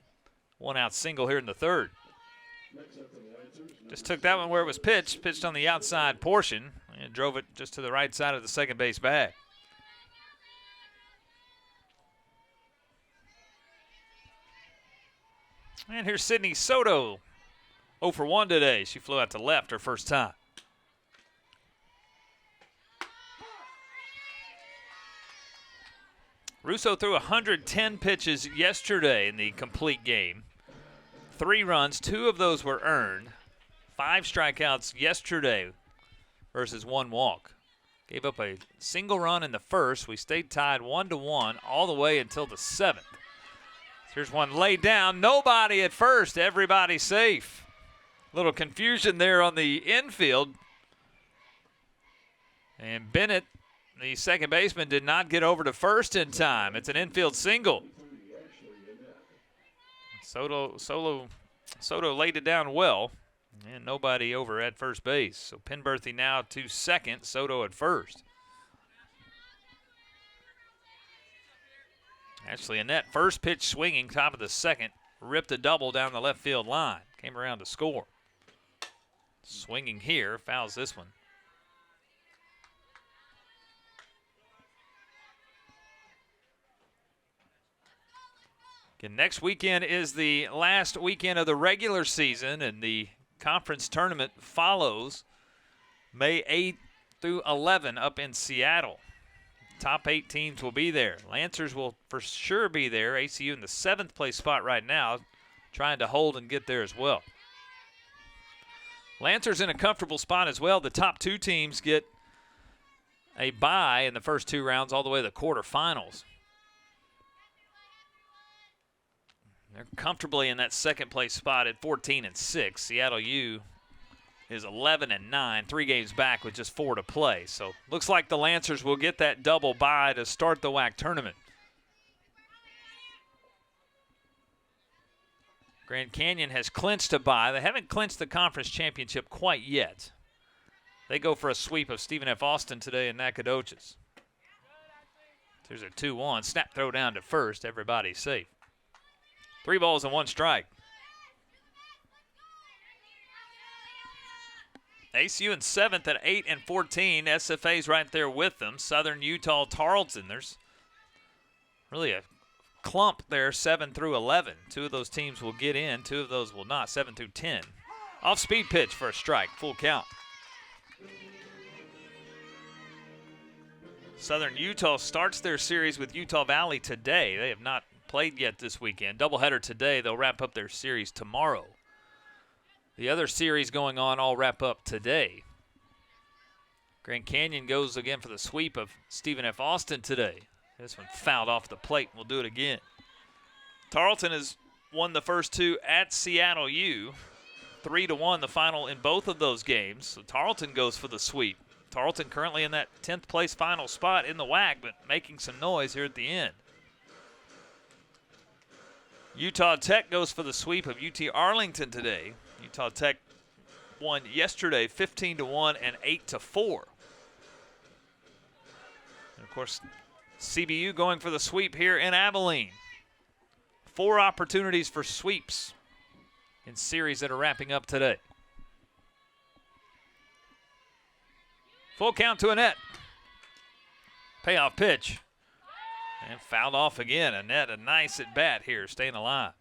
1-out single here in the 3rd. Just took that one where it was pitched on the outside portion, and drove it just to the right side of the second base bag. And here's Sydney Soto, 0 for 1 today. She flew out to left her first time. Russo threw 110 pitches yesterday in the complete game. 3 runs, 2 of those were earned. 5 strikeouts yesterday versus 1 walk. Gave up a single run in the first. We stayed tied 1-1 all the way until the 7th. Here's one laid down. Nobody at first. Everybody safe. Little confusion there on the infield. And Bennett, the second baseman, did not get over to first in time. It's an infield single. Soto laid it down well. And nobody over at first base. So Penberthy now to second, Soto at first. Ashley Annette, first pitch swinging, top of the 2nd, ripped a double down the left field line. Came around to score. Swinging here, fouls this one. Again, next weekend is the last weekend of the regular season, and the conference tournament follows May 8th through 11 up in Seattle. Top 8 teams will be there. Lancers will for sure be there. ACU in the 7th place spot right now, trying to hold and get there as well. Lancers in a comfortable spot as well. The top 2 teams get a bye in the first 2 rounds all the way to the quarterfinals. They're comfortably in that 2nd place spot at 14-6. Seattle U is 11-9, 3 games back with just 4 to play. So looks like the Lancers will get that double bye to start the WAC tournament. Grand Canyon has clinched a bye. They haven't clinched the conference championship quite yet. They go for a sweep of Stephen F. Austin today in Nacogdoches. There's a 2-1. Snap throw down to first. Everybody's safe. 3 balls and 1 strike. ACU in 7th at 8-14. SFA's right there with them. Southern Utah, Tarleton. There's really a clump there, 7 through 11. 2 of those teams will get in. 2 of those will not, 7 through 10. Off-speed pitch for a strike. Full count. Southern Utah starts their series with Utah Valley today. They have not played yet this weekend. Doubleheader today. They'll wrap up their series tomorrow. The other series going on all wrap up today. Grand Canyon goes again for the sweep of Stephen F. Austin today. This one fouled off the plate. We'll do it again. Tarleton has won the first 2 at Seattle U. 3-1 the final in both of those games. So Tarleton goes for the sweep. Tarleton currently in that 10th place final spot in the WAC, but making some noise here at the end. Utah Tech goes for the sweep of UT Arlington today. Utah Tech won yesterday 15-1 and 8-4. And of course, CBU going for the sweep here in Abilene. 4 opportunities for sweeps in series that are wrapping up today. Full count to Annette. Payoff pitch. And fouled off again. Annette, a nice at bat here, staying alive.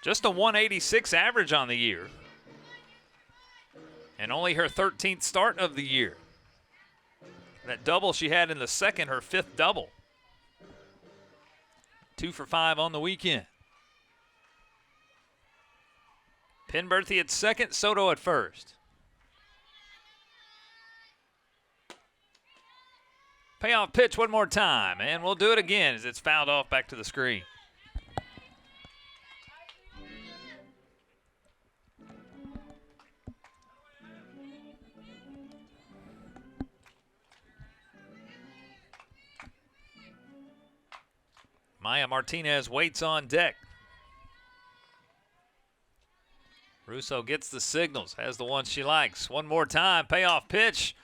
Just a 186 average on the year. And only her 13th start of the year. That double she had in the 2nd, her 5th double. 2 for 5 on the weekend. Penberthy at second, Soto at first. Payoff pitch one more time, and we'll do it again as it's fouled off back to the screen. Maya Martinez waits on deck. Russo gets the signals, has the one she likes. One more time, payoff pitch.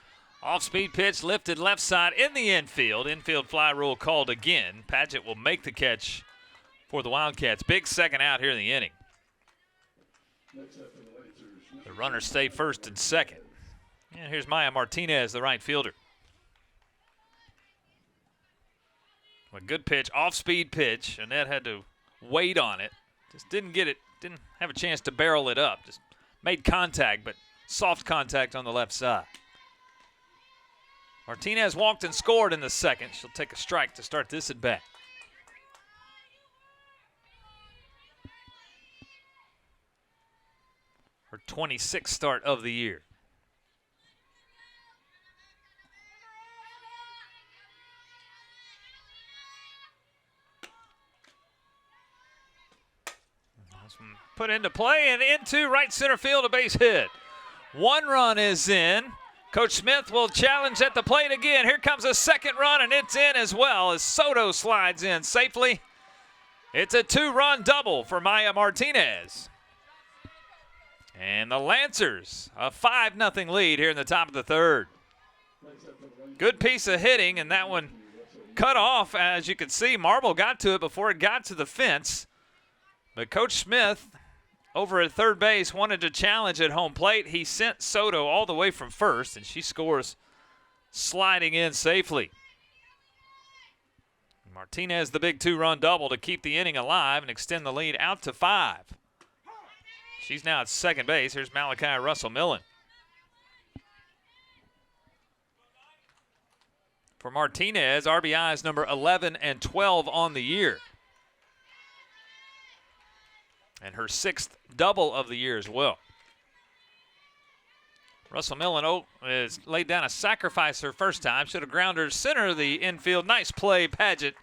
Off-speed pitch, lifted left side in the infield. Infield fly rule called again. Padgett will make the catch for the Wildcats. Big second out here in the inning. The runners stay first and second. And here's Maya Martinez, the right fielder. A good pitch, off-speed pitch. Annette had to wait on it. Just didn't get it, didn't have a chance to barrel it up. Just made contact, but soft contact on the left side. Martinez walked and scored in the second. She'll take a strike to start this at bat. Her 26th start of the year. Put into play and into right center field, a base hit. One run is in. Coach Smith will challenge at the plate again. Here comes a second run, and it's in as well as Soto slides in safely. It's a two-run double for Maya Martinez. And the Lancers, a 5-0 lead here in the top of the third. Good piece of hitting, and that one cut off. As you can see, Marble got to it before it got to the fence. But Coach Smith over at third base wanted to challenge at home plate. He sent Soto all the way from first, and she scores sliding in safely. Martinez, the big two-run double to keep the inning alive and extend the lead out to 5. She's now at second base. Here's Malachi Russell-Millen. For Martinez, RBIs number 11 and 12 on the year. And her 6th double of the year as well. Russell-Millen has laid down a sacrifice her first time. Should have ground her center of the infield. Nice play. Padgett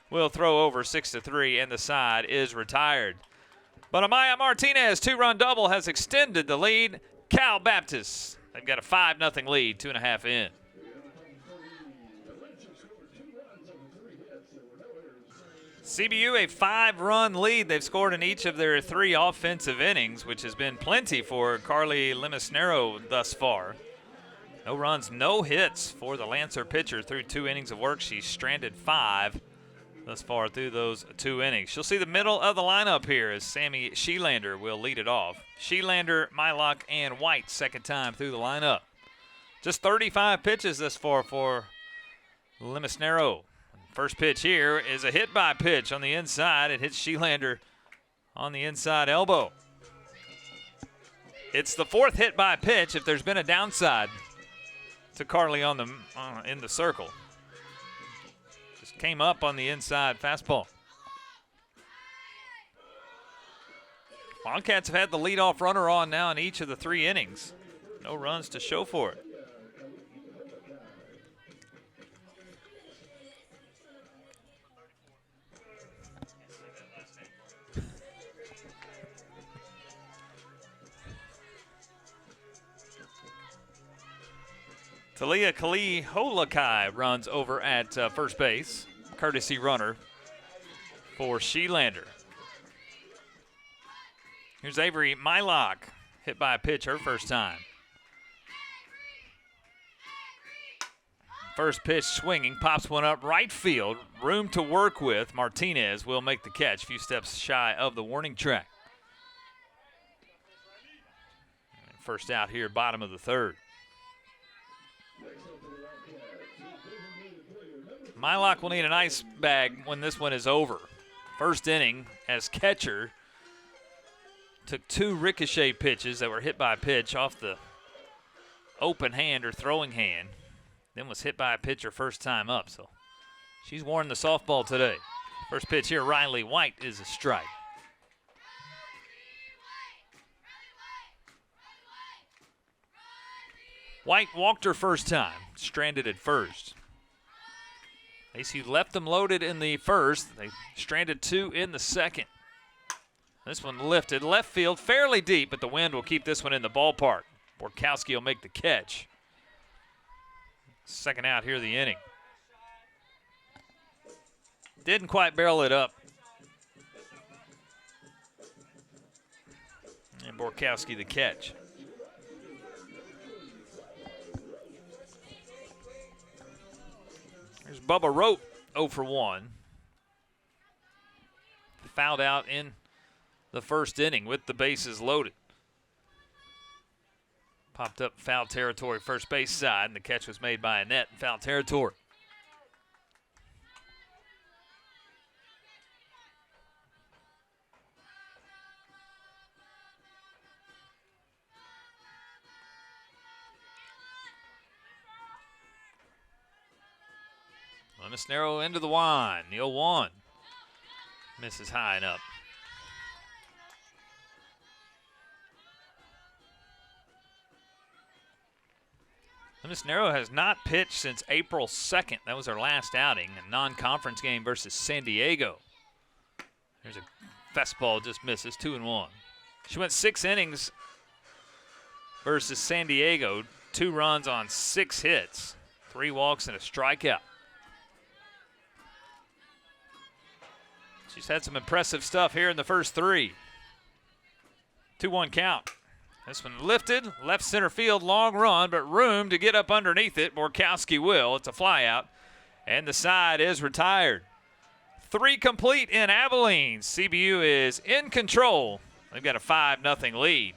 will throw over 6-3, and the side is retired. But Amaya Martinez, two-run double, has extended the lead. Cal Baptist, they've got a 5-0 lead, 2.5 in. CBU, a 5-run lead. They've scored in each of their 3 offensive innings, which has been plenty for Carly Limisnero thus far. No runs, no hits for the Lancer pitcher through 2 innings of work. She's stranded 5 thus far through those 2 innings. She'll see the middle of the lineup here as Sammy Sheelander will lead it off. Sheelander, Mylock, and White, second time through the lineup. Just 35 pitches thus far for Limisnero. First pitch here is a hit-by pitch on the inside. It hits Sheelander on the inside elbow. It's the 4th hit-by pitch if there's been a downside to Carly on the in the circle. Just came up on the inside fastball. Wildcats have had the leadoff runner on now in each of the 3 innings. No runs to show for it. Talia Kaliholakai runs over at first base. Courtesy runner for Sheelander. Here's Avery Mylock, hit by a pitch her first time. First pitch swinging, pops one up right field. Room to work with. Martinez will make the catch, a few steps shy of the warning track. First out here, bottom of the third. Mylock will need an ice bag when this one is over. First inning as catcher. Took 2 ricochet pitches that were hit by a pitch off the open hand or throwing hand. Then was hit by a pitcher first time up. So she's worn the softball today. First pitch here, Riley White, is a strike. White walked her first time, stranded at first. ACU left them loaded in the first. They stranded 2 in the second. This one lifted left field fairly deep, but the wind will keep this one in the ballpark. Borkowski will make the catch. Second out here of the inning. Didn't quite barrel it up. And Borkowski the catch. There's Bubba Rope, 0 for 1. Fouled out in the first inning with the bases loaded. Popped up foul territory, first base side, and the catch was made by Annette in foul territory. Miss Narrow into the wind. The 0-1. Misses high and up. Miss Narrow has not pitched since April 2nd. That was her last outing, a non-conference game versus San Diego. There's a fastball, just misses, 2-1. She went 6 innings versus San Diego, 2 runs on 6 hits, 3 walks and a strikeout. She's had some impressive stuff here in the first 3. 2-1 count. This one lifted, left center field, long run, but room to get up underneath it. Borkowski will. It's a fly out, and the side is retired. 3 complete in Abilene. CBU is in control. They've got a 5-0 lead.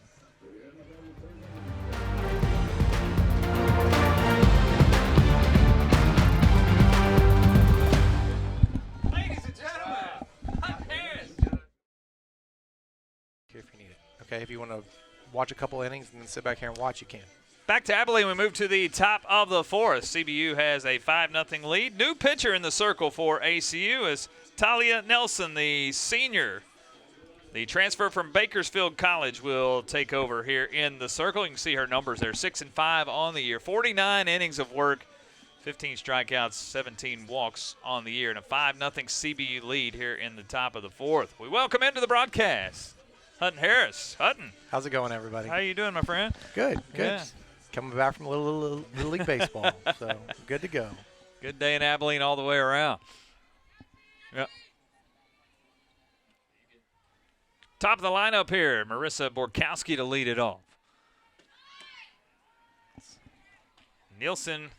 If you need it. Okay, if you want to watch a couple innings and then sit back here and watch, you can. Back to Abilene, we move to the top of the 4th. CBU has a 5-0 lead. New pitcher in the circle for ACU is Talia Nelson, the senior. The transfer from Bakersfield College will take over here in the circle. You can see her numbers there, 6-5 on the year, 49 innings of work, 15 strikeouts, 17 walks on the year, and a 5-0 CBU lead here in the top of the 4th. We welcome into the broadcast Hutton Harris. Hutton. How's it going, everybody? How you doing, my friend? Good, good. Yeah. Coming back from Little League Baseball, so good to go. Good day in Abilene all the way around. Yep. Top of the lineup here, Marissa Borkowski to lead it off. Nielsen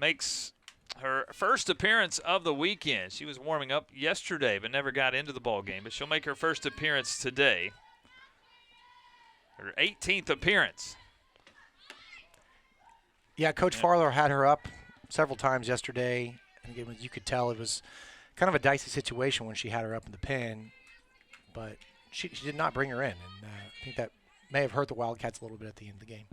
makes her first appearance of the weekend. She was warming up yesterday but never got into the ball game, but she'll make her first appearance today. Her 18th appearance. Yeah, Coach Farler had her up several times yesterday, and again, you could tell it was kind of a dicey situation when she had her up in the pen, but she did not bring her in, and I think that may have hurt the Wildcats a little bit at the end of the game.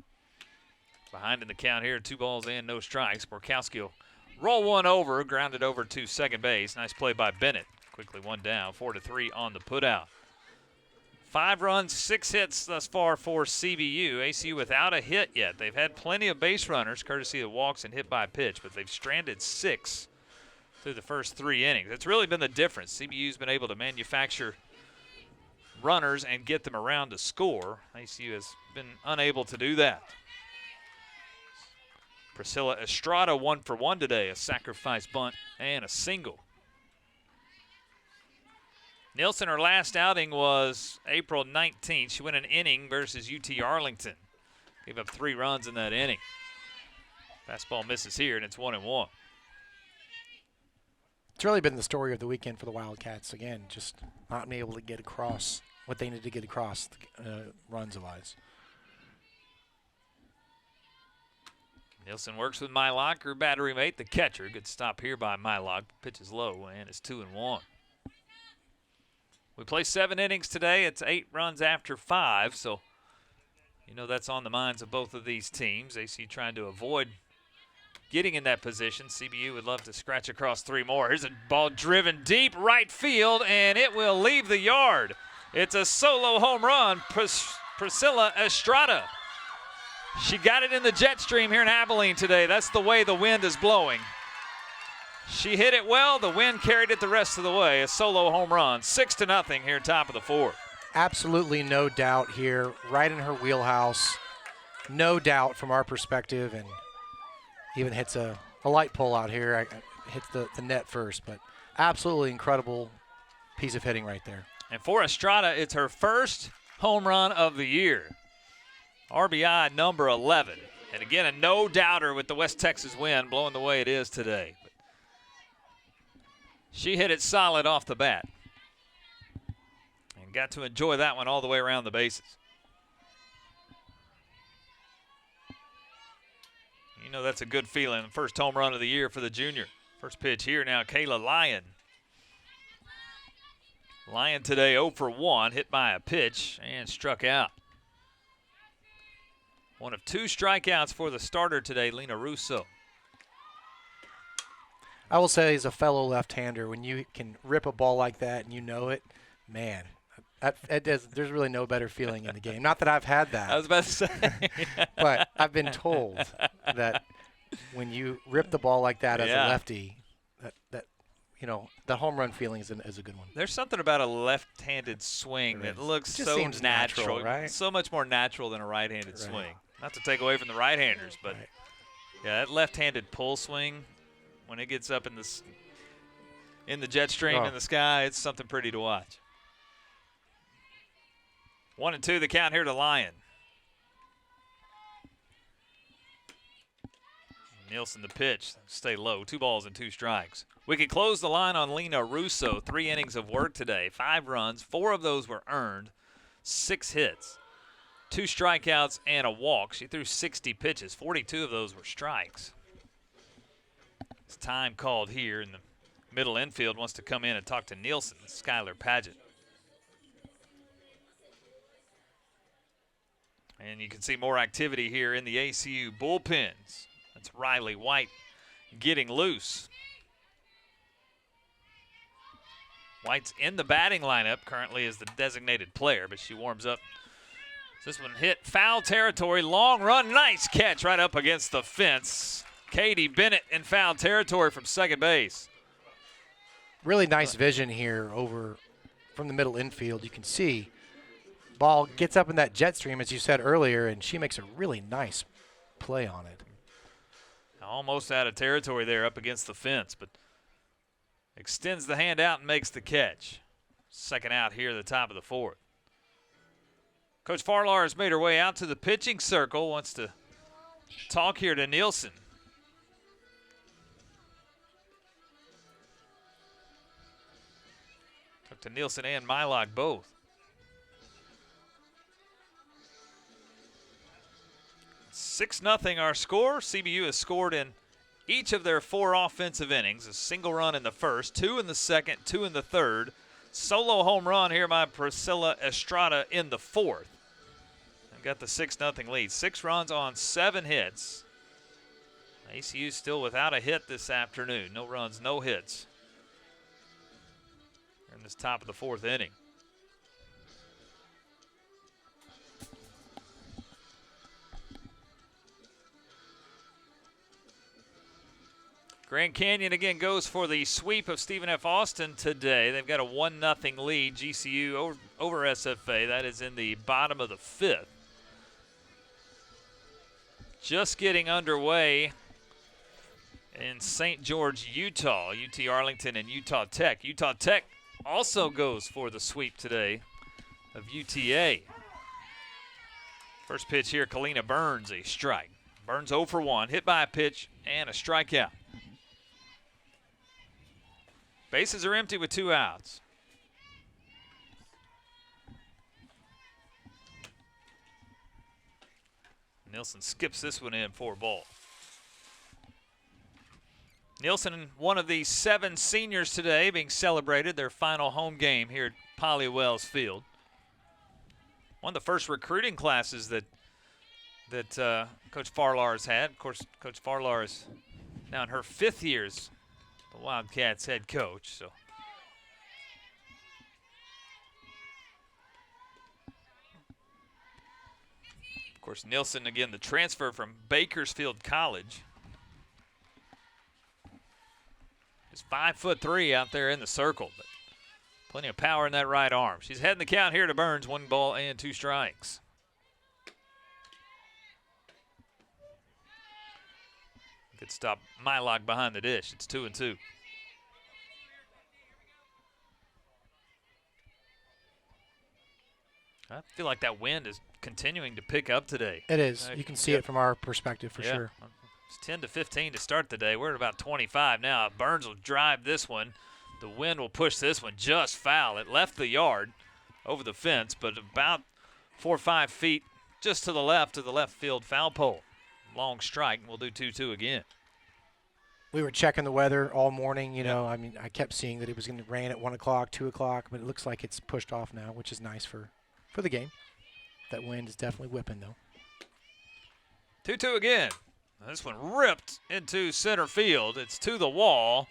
Behind in the count here, 2 balls and no strikes. Borkowski will roll one over, grounded over to second base. Nice play by Bennett. Quickly one down, 4-3 on the putout. 5 runs, 6 hits thus far for CBU. ACU without a hit yet. They've had plenty of base runners, courtesy of walks and hit by pitch, but they've stranded 6 through the first 3 innings. It's really been the difference. CBU's been able to manufacture runners and get them around to score. ACU has been unable to do that. Priscilla Estrada 1 for 1 today, a sacrifice bunt and a single. Nielsen, her last outing was April 19th. She went an inning versus UT Arlington. Gave up 3 runs in that inning. Fastball misses here, and it's 1-1. It's really been the story of the weekend for the Wildcats. Again, just not being able to get across what they need to get across runs-wise. Nielsen works with Mylock, her battery mate, the catcher. Good stop here by Mylock. Pitch is low, and it's 2-1. We play 7 innings today. It's 8 runs after 5, so you know that's on the minds of both of these teams. ACU trying to avoid getting in that position. CBU would love to scratch across 3 more. Here's a ball driven deep right field, and it will leave the yard. It's a solo home run. Priscilla Estrada She got it in the jet stream here in Abilene today. That's the way the wind is blowing. She hit it well. The wind carried it the rest of the way. A solo home run, 6-0 here, top of the fourth. Absolutely no doubt here, right in her wheelhouse. No doubt from our perspective, and even hits a light pull out here. Hits the net first, but absolutely incredible piece of hitting right there. And for Estrada, it's her first home run of the year. RBI number 11. And again, a no-doubter with the West Texas wind blowing the way it is today. She hit it solid off the bat and got to enjoy that one all the way around the bases. You know that's a good feeling. The first home run of the year for the junior. First pitch here now, Kayla Lyon. Lyon today 0 for 1, hit by a pitch and struck out. One of 2 strikeouts for the starter today, Lena Russo. I will say, as a fellow left-hander, when you can rip a ball like that and you know it, man, there's really no better feeling in the game. Not that I've had that. I was about to say. But I've been told that when you rip the ball like that as a lefty, that the home run feeling is a good one. There's something about a left-handed swing that looks so seems natural, right? So much more natural than a right-handed swing. Not to take away from the right-handers, but yeah, that left-handed pull swing, when it gets up in the jet stream in the sky, it's something pretty to watch. 1-2 the count here to Lyon. Nielsen the pitch, stay low, 2 balls and 2 strikes. We could close the line on Lena Russo. 3 innings of work today, 5 runs, 4 of those were earned, 6 hits, 2 strikeouts and a walk. She threw 60 pitches, 42 of those were strikes. It's time called here in the middle infield. Wants to come in and talk to Nielsen, Skylar Paget. And you can see more activity here in the ACU bullpens. That's Riley White getting loose. White's in the batting lineup currently as the designated player, but she warms up. This one hit foul territory, long run, nice catch right up against the fence. Katie Bennett in foul territory from second base. Really nice vision here over from the middle infield. You can see ball gets up in that jet stream, as you said earlier, and she makes a really nice play on it. Almost out of territory there up against the fence, but extends the hand out and makes the catch. Second out here at the top of the fourth. Coach Farlar has made her way out to the pitching circle, wants to talk here to Nielsen. Talk to Nielsen and Mylock both. 6-0 our score. CBU has scored in each of their 4 offensive innings. A single run in the first, 2 in the second, 2 in the third. Solo home run here by Priscilla Estrada in the fourth. They've got the 6-0 lead. 6 runs on 7 hits. ACU still without a hit this afternoon. No runs, no hits. In this top of the fourth inning. Grand Canyon again goes for the sweep of Stephen F. Austin today. They've got a 1-0 lead, GCU over SFA. That is in the bottom of the 5th. Just getting underway in St. George, Utah. UT Arlington and Utah Tech. Utah Tech also goes for the sweep today of UTA. First pitch here, Kalina Burns, a strike. Burns 0 for 1, hit by a pitch and a strikeout. Bases are empty with 2 outs. Nielsen skips this one in for a ball. Nielsen, one of the 7 seniors today, being celebrated their final home game here at Polly Wells Field. One of the first recruiting classes that Coach Farlar has had. Of course, Coach Farlar is now in her 5th year as the Wildcats head coach. So, of Of course, Nielsen, again, the transfer from Bakersfield College. He's 5'3" out there in the circle, but plenty of power in that right arm. She's heading the count here to Burns, 1 ball and 2 strikes. Good stop, Mylock behind the dish. It's 2-2. I feel like that wind is continuing to pick up today. It is. You can see it from our perspective for sure. It's 10 to 15 to start the day. We're at about 25 now. Burns will drive this one. The wind will push this one just foul. It left the yard over the fence, but about 4 or 5 feet just to the left of the left field foul pole. Long strike, and we'll do 2-2 again. We were checking the weather all morning. You know, I mean, I kept seeing that it was going to rain at 1 o'clock, 2 o'clock, but it looks like it's pushed off now, which is nice for the game. That wind is definitely whipping, though. 2-2 again. This one ripped into center field. It's to the wall.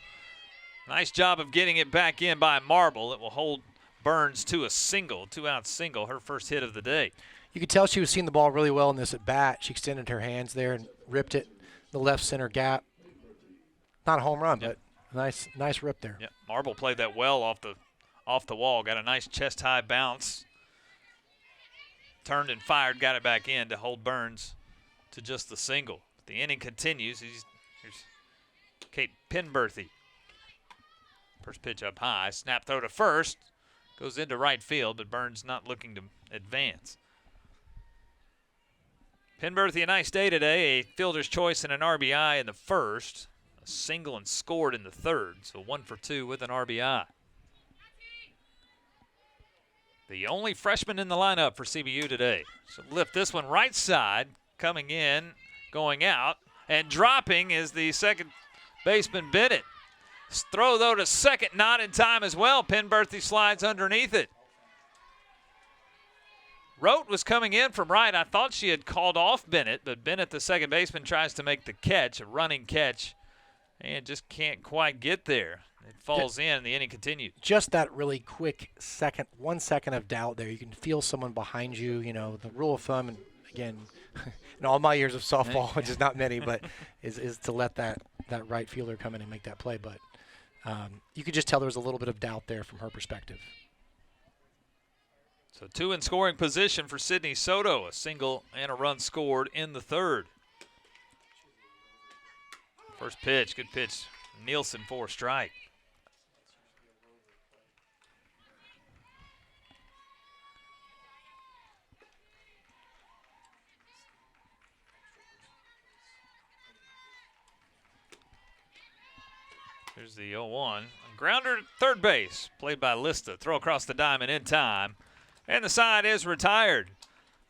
Nice job of getting it back in by Marble. It will hold Burns to a single, 2-out single, her first hit of the day. You could tell she was seeing the ball really well in this at bat. She extended her hands there and ripped it the left center gap. Not a home run, but nice rip there. Yeah, Marble played that well off the wall. Got a nice chest high bounce. Turned and fired, got it back in to hold Burns to just the single. The inning continues. Here's Kate Penberthy. First pitch up high. Snap throw to first. Goes into right field, but Burns not looking to advance. Penberthy, a nice day today. A fielder's choice and an RBI in the first. A single and scored in the third. So 1 for 2 with an RBI. The only freshman in the lineup for CBU today. So lift this one right side. Coming in, going out, and dropping is the second baseman Bennett. Throw, though, to second, not in time as well. Penberthy slides underneath it. Rote was coming in from right. I thought she had called off Bennett, but Bennett, the second baseman, tries to make the catch, a running catch, and just can't quite get there. It falls in, and the inning continues. Just that really quick second, 1 second of doubt there. You can feel someone behind you. You know, the rule of thumb, and again, in all my years of softball, which is not many, but is to let that right fielder come in and make that play. But you could just tell there was a little bit of doubt there from her perspective. So 2 in scoring position for Sydney Soto. A single and a run scored in the third. First pitch, good pitch. Nielsen for a strike. Here's the 0-1. Grounder at third base, played by Lista. Throw across the diamond in time. And the side is retired.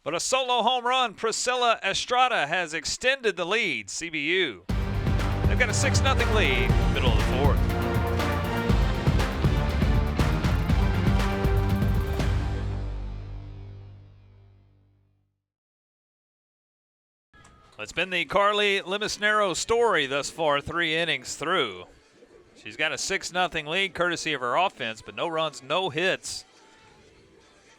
But a solo home run, Priscilla Estrada has extended the lead. CBU. They've got a 6-0 lead, middle of the fourth. It's been the Carly Limisnero story thus far, 3 innings through. She's got a 6-0 lead courtesy of her offense, but no runs, no hits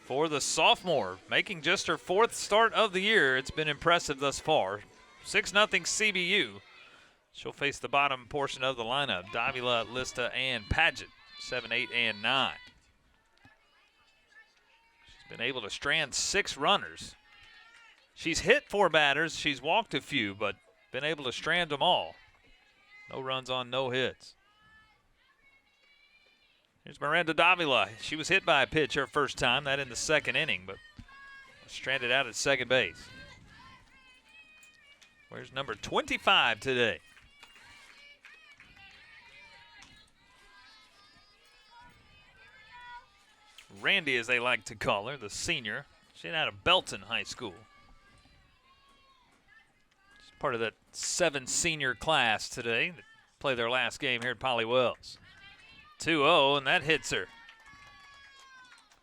for the sophomore, making just her 4th start of the year. It's been impressive thus far. 6-0 CBU. She'll face the bottom portion of the lineup, Davila, Lista, and Paget, 7, 8, and 9. She's been able to strand 6 runners. She's hit 4 batters. She's walked a few, but been able to strand them all. No runs on, no hits. Here's Miranda Davila. She was hit by a pitch her first time, that in the second inning, but stranded out at second base. Where's number 25 today? Randy, as they like to call her, the senior. She's out of Belton High School. She's part of that 7 senior class today that play their last game here at Polly Wells. 2-0, and that hits her.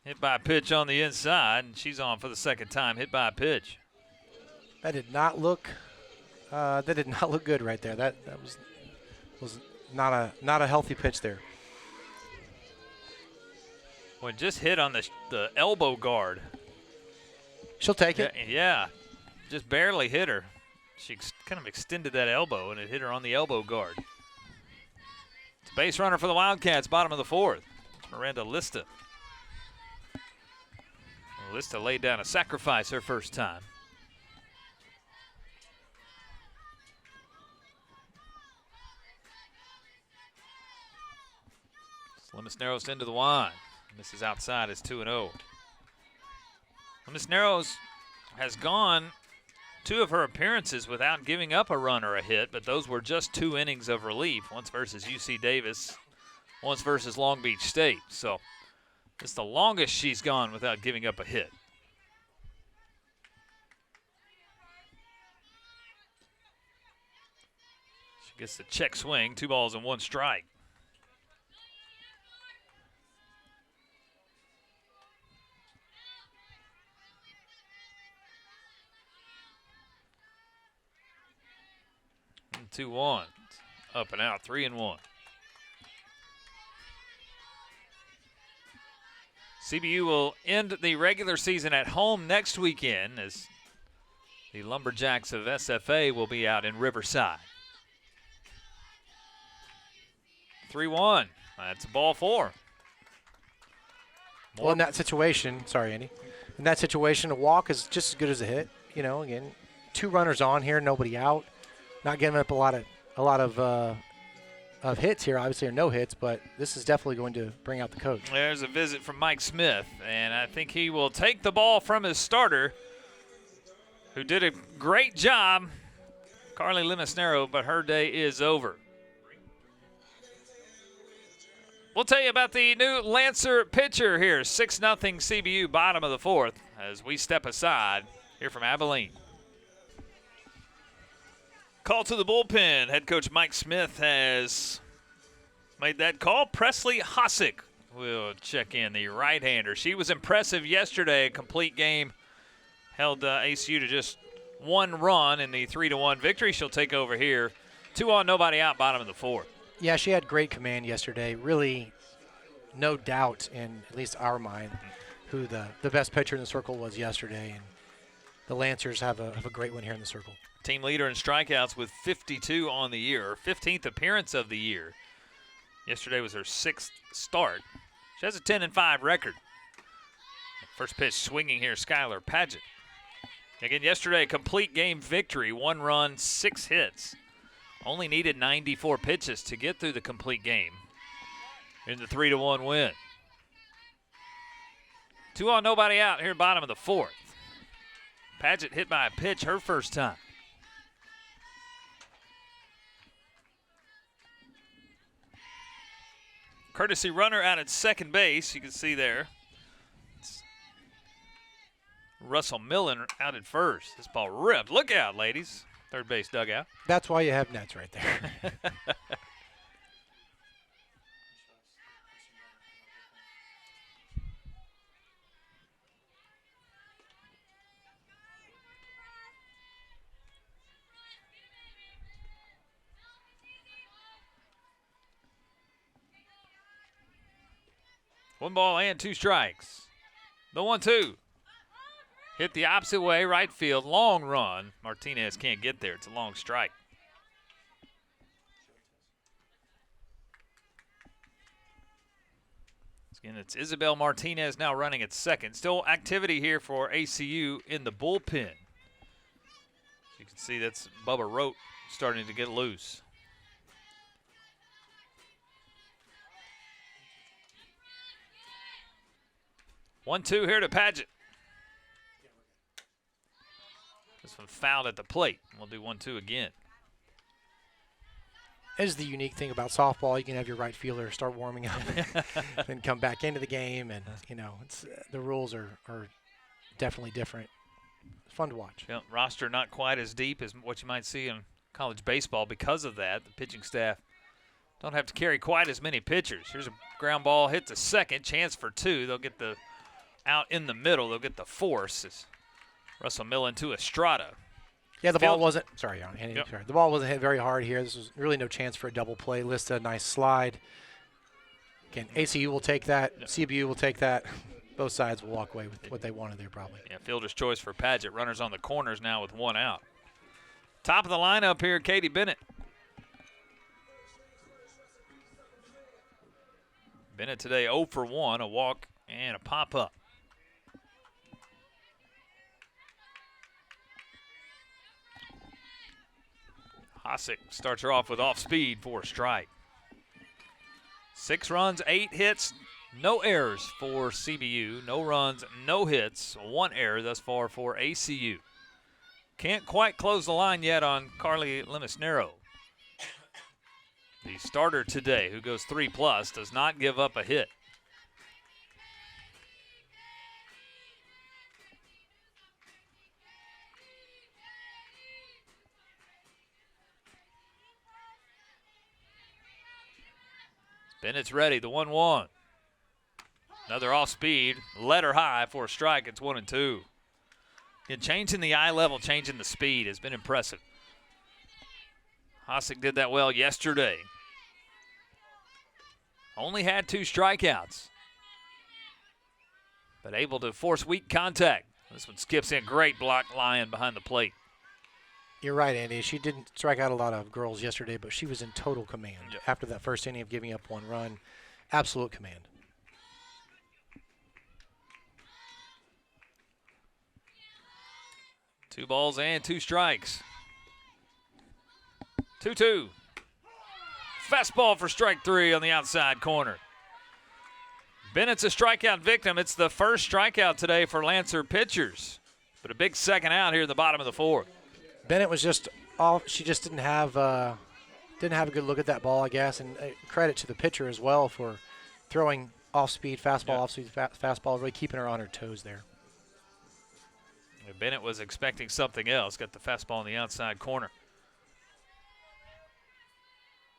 Hit by a pitch on the inside, and she's on for the second time, hit by a pitch. That did not look good right there. That was not a healthy pitch there. Well, just hit on the elbow guard. She'll take it. Yeah. just barely hit her. She kind of extended that elbow, and it hit her on the elbow guard. It's a base runner for the Wildcats, bottom of the 4th. It's Miranda Lista. Lista laid down a sacrifice her first time. Lemisneros into the wide. Misses outside is 2-0. Lemisneros has gone 2 of her appearances without giving up a run or a hit, but those were just 2 innings of relief, once versus UC Davis, once versus Long Beach State. So it's the longest she's gone without giving up a hit. She gets the check swing, 2 balls and 1 strike. And 2-1, up and out, 3-1. CBU will end the regular season at home next weekend as the Lumberjacks of SFA will be out in Riverside. 3-1. That's a ball 4. Well, in that situation, sorry, Andy. In that situation, a walk is just as good as a hit. You know, again, 2 runners on here, nobody out. Not giving up a lot of hits here, obviously, or no hits, but this is definitely going to bring out the coach. There's a visit from Mike Smith, and I think he will take the ball from his starter, who did a great job, Carly Lemisnero, but her day is over. We'll tell you about the new Lancer pitcher here, 6-0 CBU, bottom of the 4th, as we step aside here from Abilene. Call to the bullpen. Head coach Mike Smith has made that call. Presley Hosick will check in, the right-hander. She was impressive yesterday. A complete game. Held ACU to just 1 run in the 3-1 victory. She'll take over here. 2 on, nobody out, bottom of the 4th. Yeah, she had great command yesterday. Really no doubt in at least our mind who the best pitcher in the circle was yesterday. And the Lancers have a great one here in the circle. Team leader in strikeouts with 52 on the year, her 15th appearance of the year. Yesterday was her 6th start. She has a 10-5 record. First pitch swinging here, Skylar Paget. Again, yesterday, a complete game victory, 1 run, 6 hits. Only needed 94 pitches to get through the complete game in the 3-1 win. 2 on, nobody out here, bottom of the 4th. Paget hit by a pitch her first time. Courtesy runner out at second base, you can see there. It's Russell Millen out at first. This ball ripped. Look out, ladies. Third base dugout. That's why you have nets right there. One ball and 2 strikes. The 1-2. Hit the opposite way, right field, long run. Martinez can't get there. It's a long strike. Again, it's Isabel Martinez now running at second. Still activity here for ACU in the bullpen. You can see that's Bubba Rote starting to get loose. One-two here to Paget. This one fouled at the plate. We'll do 1-2 again. That is the unique thing about softball. You can have your right fielder start warming up and then come back into the game. And, you know, it's, the rules are definitely different. It's fun to watch. Yeah, roster not quite as deep as what you might see in college baseball. Because of that, the pitching staff don't have to carry quite as many pitchers. Here's a ground ball hit to second. Chance for 2. They'll get the out in the middle. They'll get the force. As Russell Millen to Estrada. Yeah, the ball wasn't – sorry, Andy. Yep. Sorry. The ball wasn't hit very hard here. This was really no chance for a double play. Lista, nice slide. Again, ACU will take that. Yep. CBU will take that. both sides will walk away with what they wanted there probably. Yeah, fielder's choice for Padgett. Runners on the corners now with 1 out. Top of the lineup here, Katie Bennett. Bennett today 0 for 1, a walk and a pop-up. Hosick starts her off with off speed for a strike. 6 runs, 8 hits, no errors for CBU. No runs, no hits, 1 error thus far for ACU. Can't quite close the line yet on Carly Lemisnero. The starter today, who goes 3+, does not give up a hit. Bennett's ready, the 1-1. Another off speed, let her high for a strike. It's 1-2. And changing the eye level, changing the speed has been impressive. Hosick did that well yesterday. Only had 2 strikeouts, but able to force weak contact. This one skips in, great block Lyon behind the plate. You're right, Andy. She didn't strike out a lot of girls yesterday, but she was in total command. Yep. After that first inning of giving up 1 run, absolute command. 2 balls and 2 strikes. 2-2. Fastball for strike 3 on the outside corner. Bennett's a strikeout victim. It's the first strikeout today for Lancer pitchers, but a big second out here at the bottom of the 4th. Bennett was just off. She just didn't have a good look at that ball, I guess, and credit to the pitcher as well for throwing off-speed fastball, Yep. off-speed fastball, really keeping her on her toes there. Bennett was expecting something else. Got the fastball in the outside corner.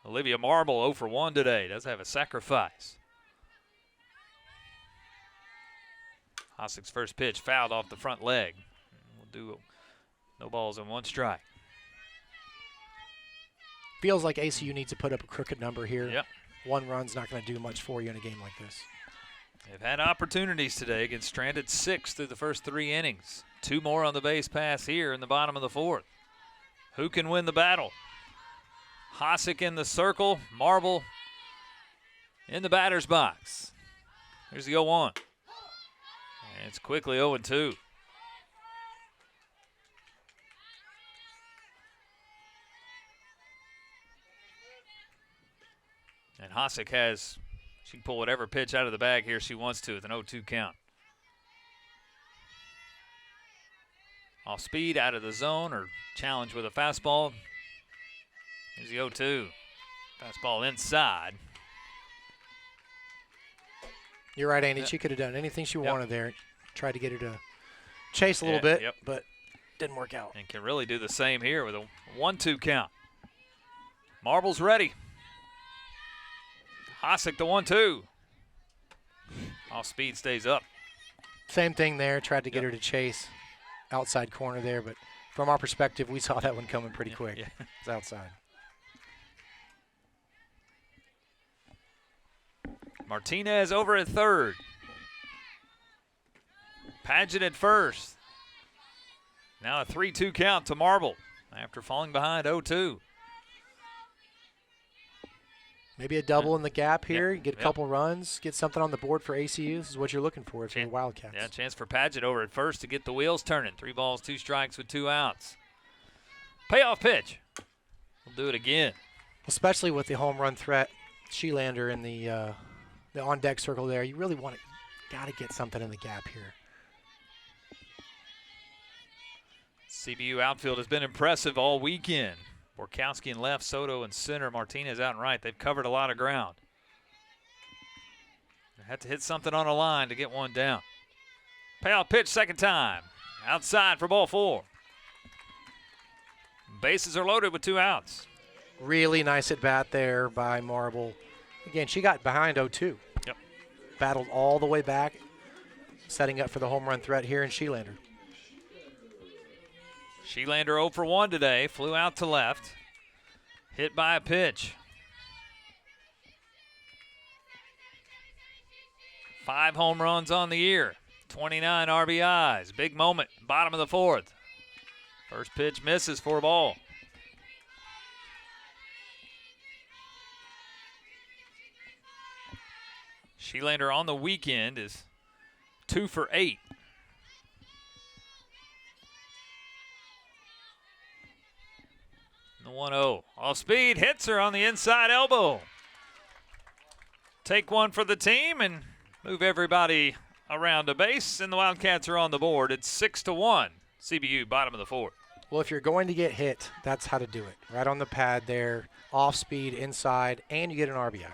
Olivia Marble 0 for 1 today. Does have a sacrifice. Hosick's first pitch fouled off the front leg. We'll do no balls and 1 strike. Feels like ACU needs to put up a crooked number here. Yep. 1 run's not going to do much for you in a game like this. They've had opportunities today against stranded 6 through the first 3 innings. 2 more on the base pass here in the bottom of the 4th. Who can win the battle? Hosick in the circle, Marble in the batter's box. Here's the 0-1. And it's quickly 0-2. And Hosick she can pull whatever pitch out of the bag here she wants to with an 0-2 count. Off speed, out of the zone, or challenge with a fastball. Here's the 0-2. Fastball inside. You're right, Andy. Yep. She could have done anything she Yep. wanted there. Tried to get her to chase a little Yeah, bit, yep. but didn't work out. And can really do the same here with a 1-2 count. Marble's ready. Hosick the 1-2. Off speed stays up. Same thing there. Tried to get her to chase outside corner there, but from our perspective, we saw that one coming pretty quick. Yeah. It's outside. Martinez over at third. Padgett at first. Now a 3-2 count to Marble after falling behind 0-2. Maybe a double in the gap here. Yep. Get a couple runs, get something on the board for ACU. This is what you're looking for if you're the Wildcats. Yeah, chance for Padgett over at first to get the wheels turning. 3 balls, 2 strikes with 2 outs. Payoff pitch. We'll do it again. Especially with the home run threat, Sheelander in the on-deck circle there. You really got to get something in the gap here. CBU outfield has been impressive all weekend. Borkowski in left, Soto in center, Martinez out and right. They've covered a lot of ground. They had to hit something on a line to get one down. Payoff pitch second time. Outside for ball 4. Bases are loaded with 2 outs. Really nice at bat there by Marble. Again, she got behind 0-2. Yep. Battled all the way back, setting up for the home run threat here in Sheelander. Sheelander 0 for 1 today. Flew out to left. Hit by a pitch. 5 home runs on the year, 29 RBIs. Big moment, bottom of the 4th. First pitch misses for a ball. Sheelander on the weekend is 2 for 8. The 1-0. Off speed, hits her on the inside elbow. Take one for the team and move everybody around the base, and the Wildcats are on the board. It's 6-1. CBU, bottom of the 4th. Well, if you're going to get hit, that's how to do it. Right on the pad there, off speed, inside, and you get an RBI.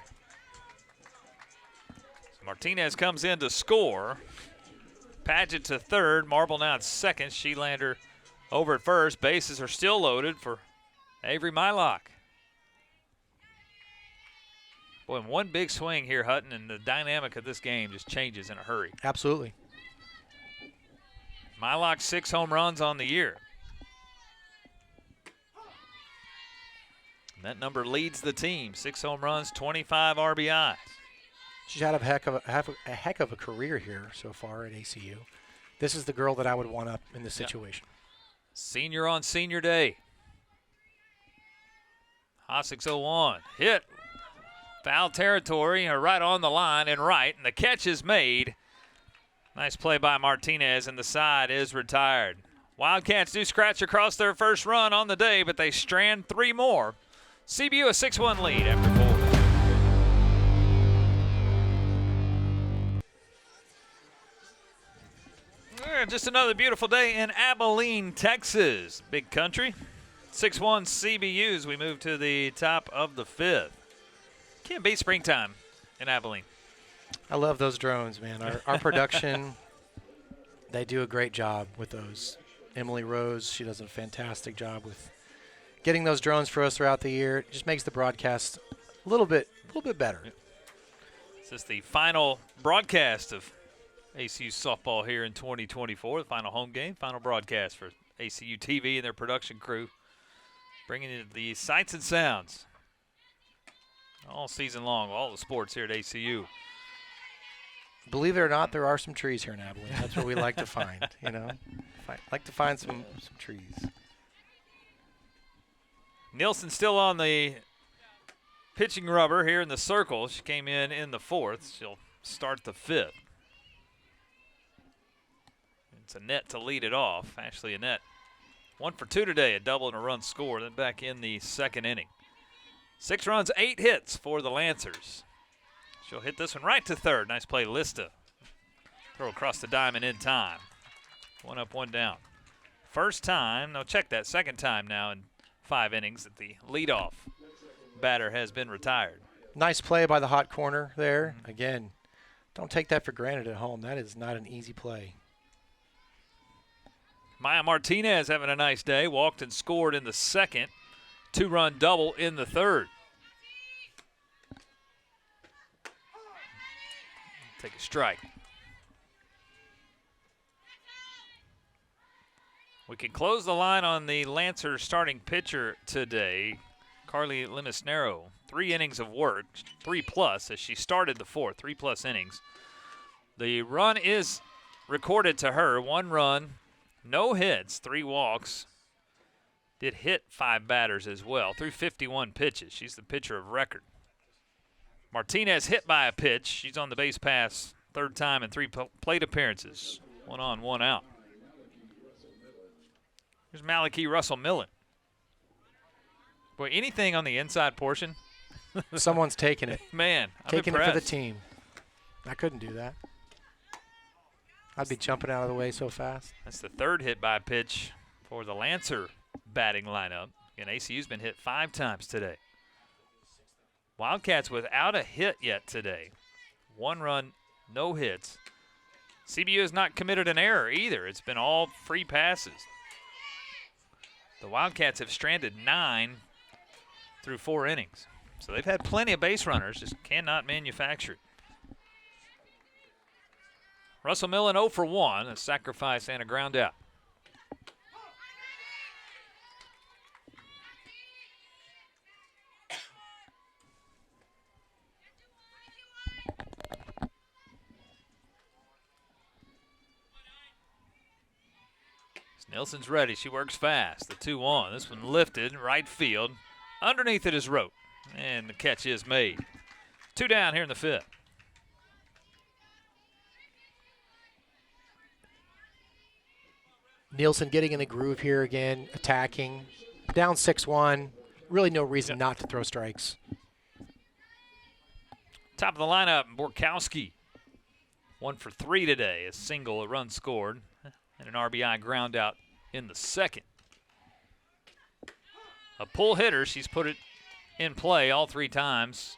So Martinez comes in to score. Paget to third. Marble now at second. Sheelander over at first. Bases are still loaded for Avery Mylock. Boy, in one big swing here, Hutton, and the dynamic of this game just changes in a hurry. Absolutely. Mylock 6 home runs on the year. And that number leads the team. 6 home runs, 25 RBIs. She's had a heck of a career here so far at ACU. This is the girl that I would want up in this situation. Senior on senior day. Hossick's 0-1. Hit. Foul territory, or right on the line and right, and the catch is made. Nice play by Martinez, and the side is retired. Wildcats do scratch across their first run on the day, but they strand 3 more. CBU a 6-1 lead after 4. Just another beautiful day in Abilene, Texas. Big country. 6-1 CBU as we move to the top of the 5th. Can't beat springtime in Abilene. I love those drones, man. Our production, they do a great job with those. Emily Rose, she does a fantastic job with getting those drones for us throughout the year. It just makes the broadcast a little bit better. This is the final broadcast of ACU softball here in 2024. The final home game, final broadcast for ACUTV and their production crew, bringing you the sights and sounds all season long, all the sports here at ACU. Believe it or not, there are some trees here in Abilene. That's what we like to find, you know. Like to find some trees. Nielsen still on the pitching rubber here in the circle. She came in the 4th. She'll start the 5th. It's Annette to lead it off. Ashley Annette, 1 for 2 today, a double and a run score. Then back in the 2nd inning. 6 runs, 8 hits for the Lancers. She'll hit this one right to third. Nice play, Lista. Throw across the diamond in time. 1 up, 1 down. First time, no, check that, second time now in 5 innings that the leadoff batter has been retired. Nice play by the hot corner there. Again, don't take that for granted at home. That is not an easy play. Maya Martinez having a nice day. Walked and scored in the 2nd. 2-run double in the 3rd. Take a strike. We can close the line on the Lancer starting pitcher today, Carly Limisnero. 3 innings of work, 3+ as she started the 4th, 3+ innings. The run is recorded to her. 1 run, no hits, 3 walks. Did hit 5 batters as well through 51 pitches. She's the pitcher of record. Martinez hit by a pitch. She's on the base pass 3rd time in 3 plate appearances. 1 on, 1 out. Here's Malachi Russell-Millen. Boy, anything on the inside portion. Someone's taking it. Man, I'm taking impressed. it for the team. I couldn't do that. I'd be jumping out of the way so fast. That's the 3rd hit by pitch for the Lancer batting lineup. And ACU's been hit 5 times today. Wildcats without a hit yet today. 1 run, no hits. CBU has not committed an error either. It's been all free passes. The Wildcats have stranded 9 through 4 innings. So they've had plenty of base runners, just cannot manufacture it. Russell-Millen 0 for 1, a sacrifice and a ground out. Nelson's ready. She works fast. The 2-1. This one lifted right field. Underneath it is Rote. And the catch is made. 2 down here in the 5th. Nielsen getting in the groove here again, attacking. Down 6-1. Really no reason not to throw strikes. Top of the lineup, Borkowski. 1 for 3 today. A single, a run scored, and an RBI ground out in the 2nd. A pull hitter. She's put it in play all 3 times.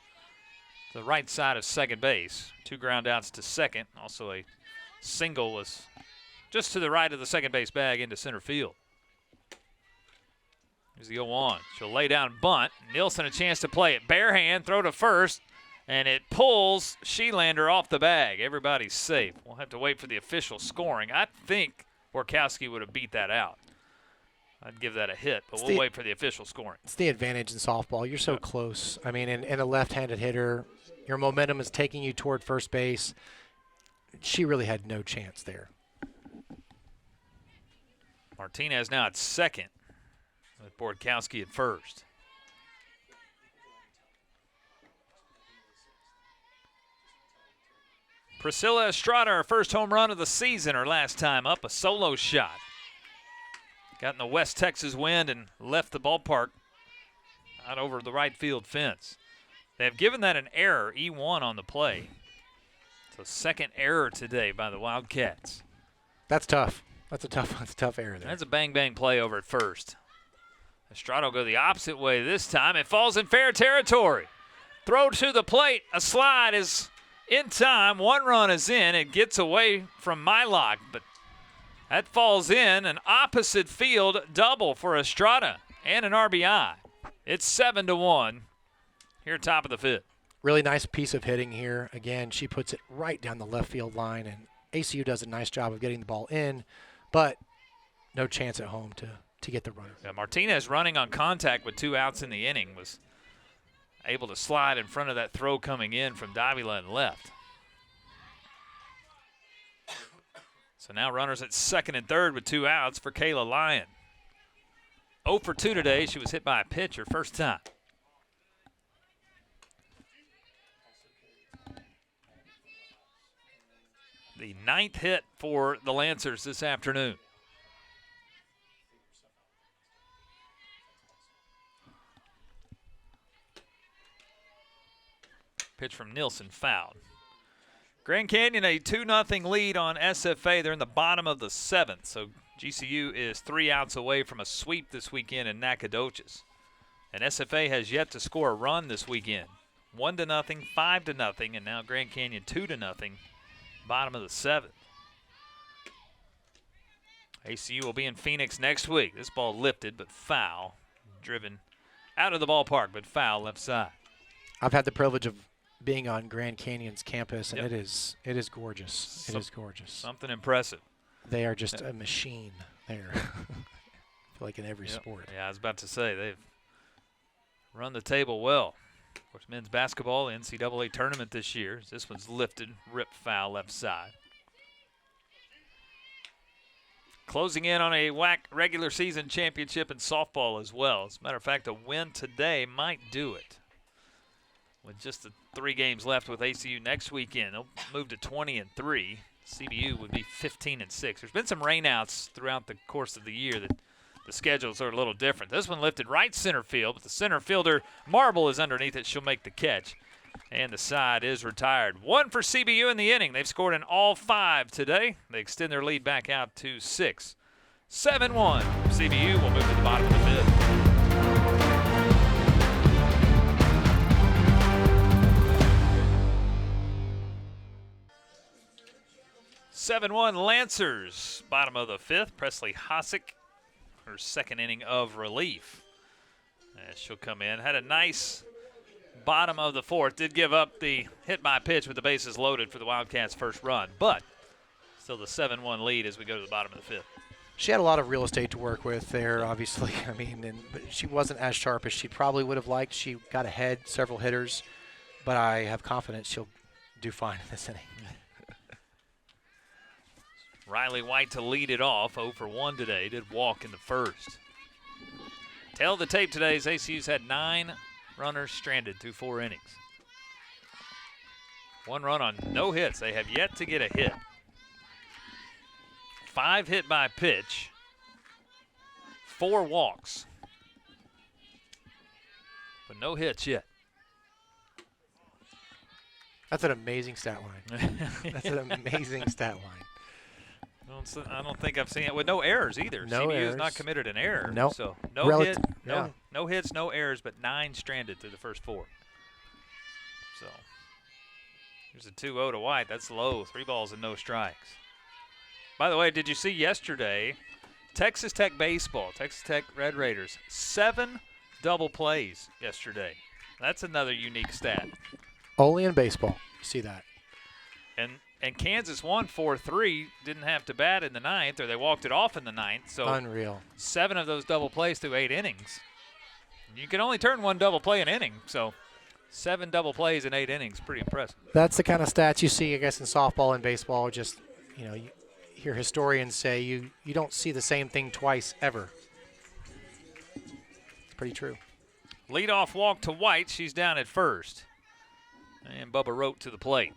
The right side of second base. 2 ground outs to second. Also a single was just to the right of the second base bag into center field. Here's the 0-1. She'll lay down bunt. Nielsen a chance to play it. Bare hand, throw to first, and it pulls Sheelander off the bag. Everybody's safe. We'll have to wait for the official scoring. I think Borkowski would have beat that out. I'd give that a hit, but we'll wait for the official scoring. It's the advantage in softball. You're so close. I mean, and a left-handed hitter, your momentum is taking you toward first base. She really had no chance there. Martinez now at second, with Borkowski at first. Priscilla Estrada, her first home run of the season, her last time up, a solo shot. Got in the West Texas wind and left the ballpark out over the right field fence. They have given that an error, E1 on the play. So 2nd error today by the Wildcats. That's tough. That's a tough error there. That's a bang-bang play over at first. Estrada will go the opposite way this time. It falls in fair territory. Throw to the plate. A slide is in time. 1 run is in. It gets away from Mylock, but that falls in. An opposite field double for Estrada and an RBI. It's 7-1 here top of the 5th. Really nice piece of hitting here. Again, she puts it right down the left field line, and ACU does a nice job of getting the ball in, but no chance at home to get the runner. Yeah, Martinez running on contact with 2 outs in the inning was able to slide in front of that throw coming in from Davila and left. So now runners at 2nd and 3rd with 2 outs for Kayla Lyon. 0 for 2 today. She was hit by a pitch her first time. The 9th hit for the Lancers this afternoon. Pitch from Nielsen, fouled. Grand Canyon a 2-0 lead on SFA. They're in the bottom of the 7th, so GCU is 3 outs away from a sweep this weekend in Nacogdoches. And SFA has yet to score a run this weekend. 1-0, 5-0, and now Grand Canyon 2-0. Bottom of the 7th. ACU will be in Phoenix next week. This ball lifted, but foul. Driven out of the ballpark, but foul left side. I've had the privilege of being on Grand Canyon's campus, and it is gorgeous. It is gorgeous. Something impressive. They are just a machine there. I feel like in every sport. Yeah, I was about to say, they've run the table well. Of course, men's basketball, NCAA tournament this year. This one's lifted, ripped foul left side. Closing in on a WAC regular season championship in softball as well. As a matter of fact, a win today might do it. With just the 3 games left with ACU next weekend, they'll move to 20-3. CBU would be 15-6. There's been some rainouts throughout the course of the year that the schedules are a little different. This one lifted right center field, but the center fielder, Marble, is underneath it. She'll make the catch, and the side is retired. 1 for CBU in the inning. They've scored in all 5 today. They extend their lead back out to 6. 7-1. CBU will move to the bottom of the 5th. 7-1 Lancers, bottom of the 5th. Presley Hosick, her 2nd inning of relief. As she'll come in. Had a nice bottom of the 4th. Did give up the hit by pitch with the bases loaded for the Wildcats' first run. But still the 7-1 lead as we go to the bottom of the 5th. She had a lot of real estate to work with there, obviously. I mean, but she wasn't as sharp as she probably would have liked. She got ahead several hitters. But I have confidence she'll do fine in this inning. Riley White to lead it off, 0 for 1 today. Did walk in the first. Tail of the tape today is ACU's had 9 runners stranded through 4 innings. 1 run on no hits. They have yet to get a hit. 5 hit by pitch. 4 walks. But no hits yet. That's an amazing stat line. That's an amazing stat line. I don't think I've seen it with no errors either. No CBU errors. has not committed an error. Nope. So no hit, yeah. no hits, no errors, but 9 stranded through the first 4. So here's a 2-0 to White. That's low. 3 balls and no strikes. By the way, did you see yesterday, Texas Tech baseball, Texas Tech Red Raiders, 7 double plays yesterday. That's another unique stat. Only in baseball, you see that. And Kansas won 4-3, didn't have to bat in the 9th, or they walked it off in the 9th. So unreal. 7 of those double plays through 8 innings. You can only turn 1 double play an inning, so 7 double plays in 8 innings, pretty impressive. That's the kind of stats you see, I guess, in softball and baseball. Just, you know, you hear historians say you don't see the same thing twice ever. It's pretty true. Leadoff walk to White. She's down at first. And Bubba Rote to the plate.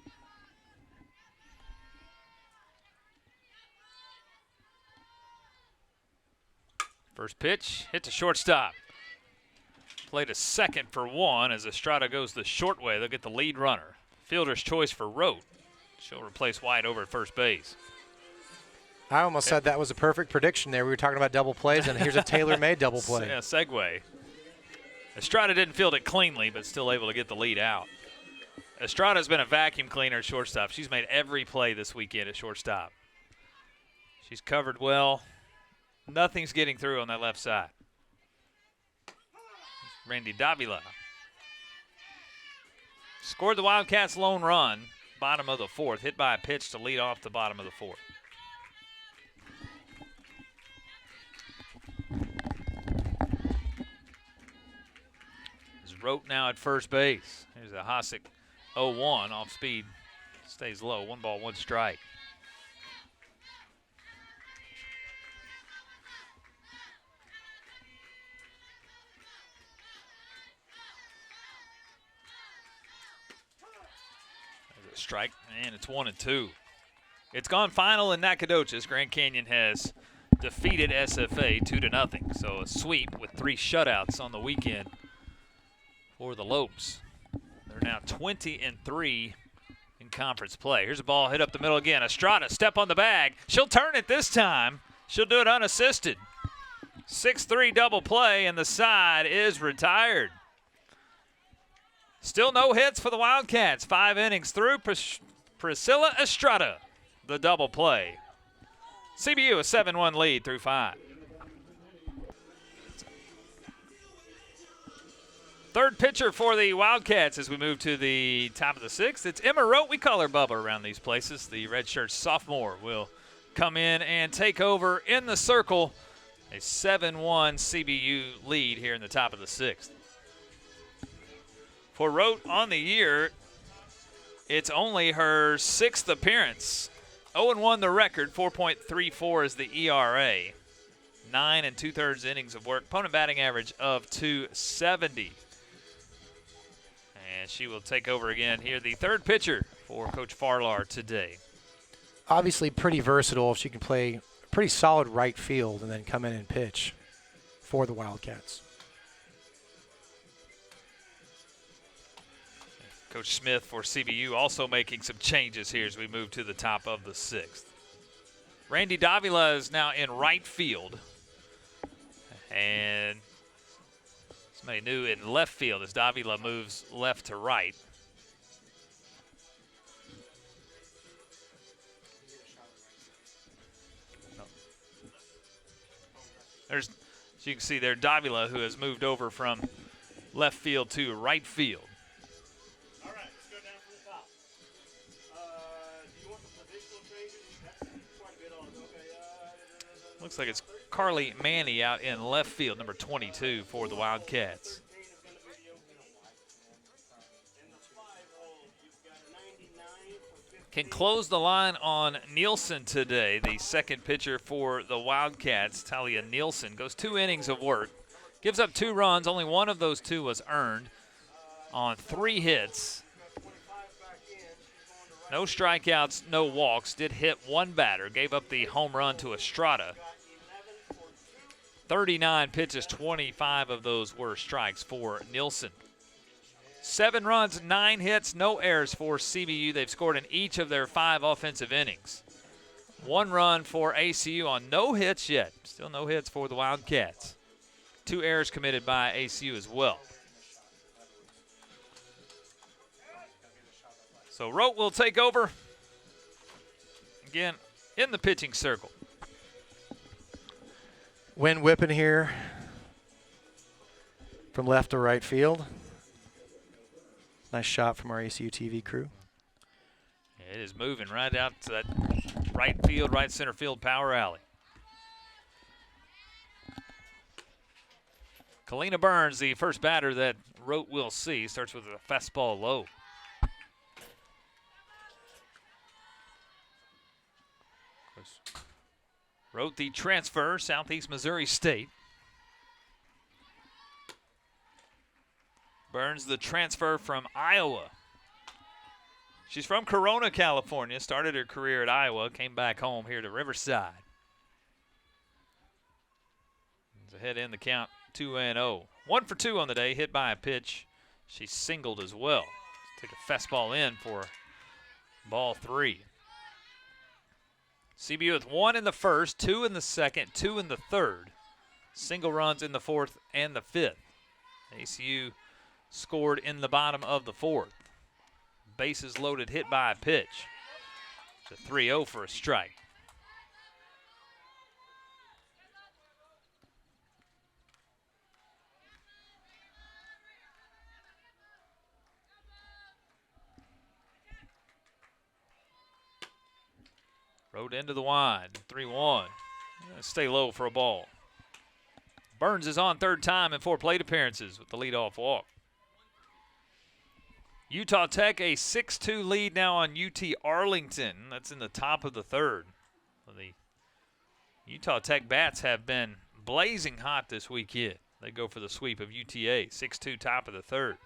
First pitch, hit to shortstop. Played a second for 1 as Estrada goes the short way. They'll get the lead runner. Fielder's choice for Rote. She'll replace White over at first base. I almost said that was a perfect prediction there. We were talking about double plays, and here's a tailor-made double play. Yeah, segue. Estrada didn't field it cleanly, but still able to get the lead out. Estrada's been a vacuum cleaner at shortstop. She's made every play this weekend at shortstop. She's covered well. Nothing's getting through on that left side. Randy Davila scored the Wildcats' lone run, bottom of the 4th, hit by a pitch to lead off the bottom of the 4th. There's Rote now at first base. Here's a Hosick 0-1 off speed, stays low. 1 ball, 1 strike. Strike, and it's 1-2. It's gone final in Nacogdoches. Grand Canyon has defeated SFA 2-0. So a sweep with 3 shutouts on the weekend for the Lopes. They're now 20-3 in conference play. Here's a ball hit up the middle again. Estrada, step on the bag. She'll turn it this time. She'll do it unassisted. 6-3 double play, and the side is retired. Still no hits for the Wildcats. 5 innings through. Priscilla Estrada, the double play. CBU a 7-1 lead through 5. Third pitcher for the Wildcats as we move to the top of the 6th. It's Emma Rote. We call her Bubba around these places. The redshirt sophomore will come in and take over in the circle. A 7-1 CBU lead here in the top of the 6th. For Rote on the year, it's only her 6th appearance. 0-1 the record, 4.34 is the ERA. 9 2/3 innings of work. Opponent batting average of .270. And she will take over again here, the third pitcher for Coach Farlar today. Obviously pretty versatile. She can play pretty solid right field and then come in and pitch for the Wildcats. Coach Smith for CBU also making some changes here as we move to the top of the 6th. Randy Davila is now in right field. And somebody new in left field as Davila moves left to right. There's, as you can see there, Davila, who has moved over from left field to right field. Looks like it's Carly Manny out in left field, number 22 for the Wildcats. can close the line on Nielsen today, the second pitcher for the Wildcats. Talia Nielsen goes 2 innings of work, gives up 2 runs. Only one of those 2 was earned on 3 hits. No strikeouts, no walks. Did hit 1 batter, gave up the home run to Estrada. 39 pitches, 25 of those were strikes for Nielsen. 7 runs, 9 hits, no errors for CBU. They've scored in each of their 5 offensive innings. 1 run for ACU on no hits yet. Still no hits for the Wildcats. 2 errors committed by ACU as well. So Rote will take over. Again, in the pitching circle. Wind whipping here from left to right field. Nice shot from our ACUTV crew. It is moving right out to that right field, right center field power alley. Kalina Burns, the first batter that Rote will see, starts with a fastball low. Rote, the transfer, Southeast Missouri State. Burns, the transfer from Iowa. She's from Corona, California, started her career at Iowa, came back home here to Riverside. Ahead in the count, 2-0. 1 for 2 on the day, hit by a pitch. She singled as well. Take a fastball in for ball 3. CBU with 1 in the first, 2 in the second, 2 in the third. Single runs in the 4th and the 5th. ACU scored in the bottom of the 4th. Bases loaded, hit by a pitch. It's a 3-0 for a strike. Rote into the wide, 3-1. Stay low for a ball. Burns is on 3rd time in 4 plate appearances with the leadoff walk. Utah Tech a 6-2 lead now on UT Arlington. That's in the top of the 3rd. The Utah Tech bats have been blazing hot this weekend. They go for the sweep of UTA, 6-2 top of the 3rd.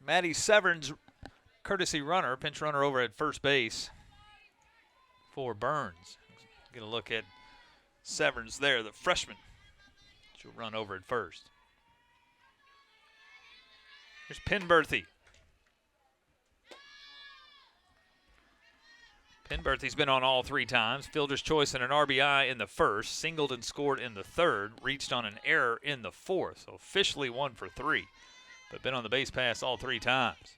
Maddie Severns, courtesy runner, pinch runner over at first base for Burns. Get a look at Severns there, the freshman. She'll run over at first. Here's Penberthy. Penberthy's been on all 3 times. Fielder's choice and an RBI in the 1st, singled and scored in the 3rd, reached on an error in the 4th. So officially 1 for 3. But been on the base pass all 3 times.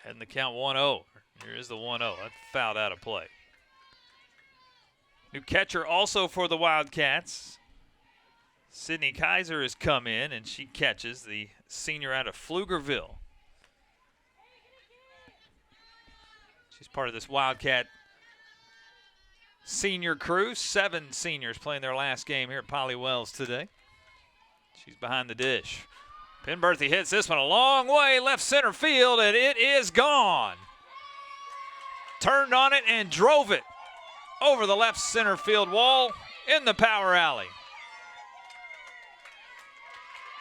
Heading the count 1-0. Here is the 1-0. That fouled out of play. New catcher also for the Wildcats. Sydney Kaiser has come in, and she catches, the senior out of Pflugerville. She's part of this Wildcat senior crew. 7 seniors playing their last game here at Polly Wells today. She's behind the dish. Penberthy hits this one a long way left center field, and it is gone. Turned on it and drove it over the left center field wall in the power alley.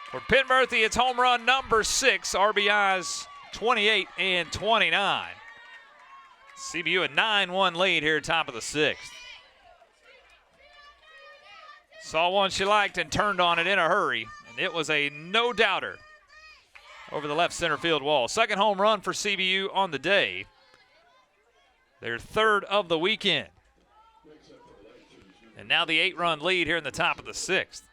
For Penberthy, it's home run number 6, RBIs 28 and 29. CBU a 9-1 lead here, top of the 6th. Saw one she liked and turned on it in a hurry, and it was a no-doubter over the left center field wall. Second home run for CBU on the day. Their 3rd of the weekend. And now the 8-run lead here in the top of the 6th.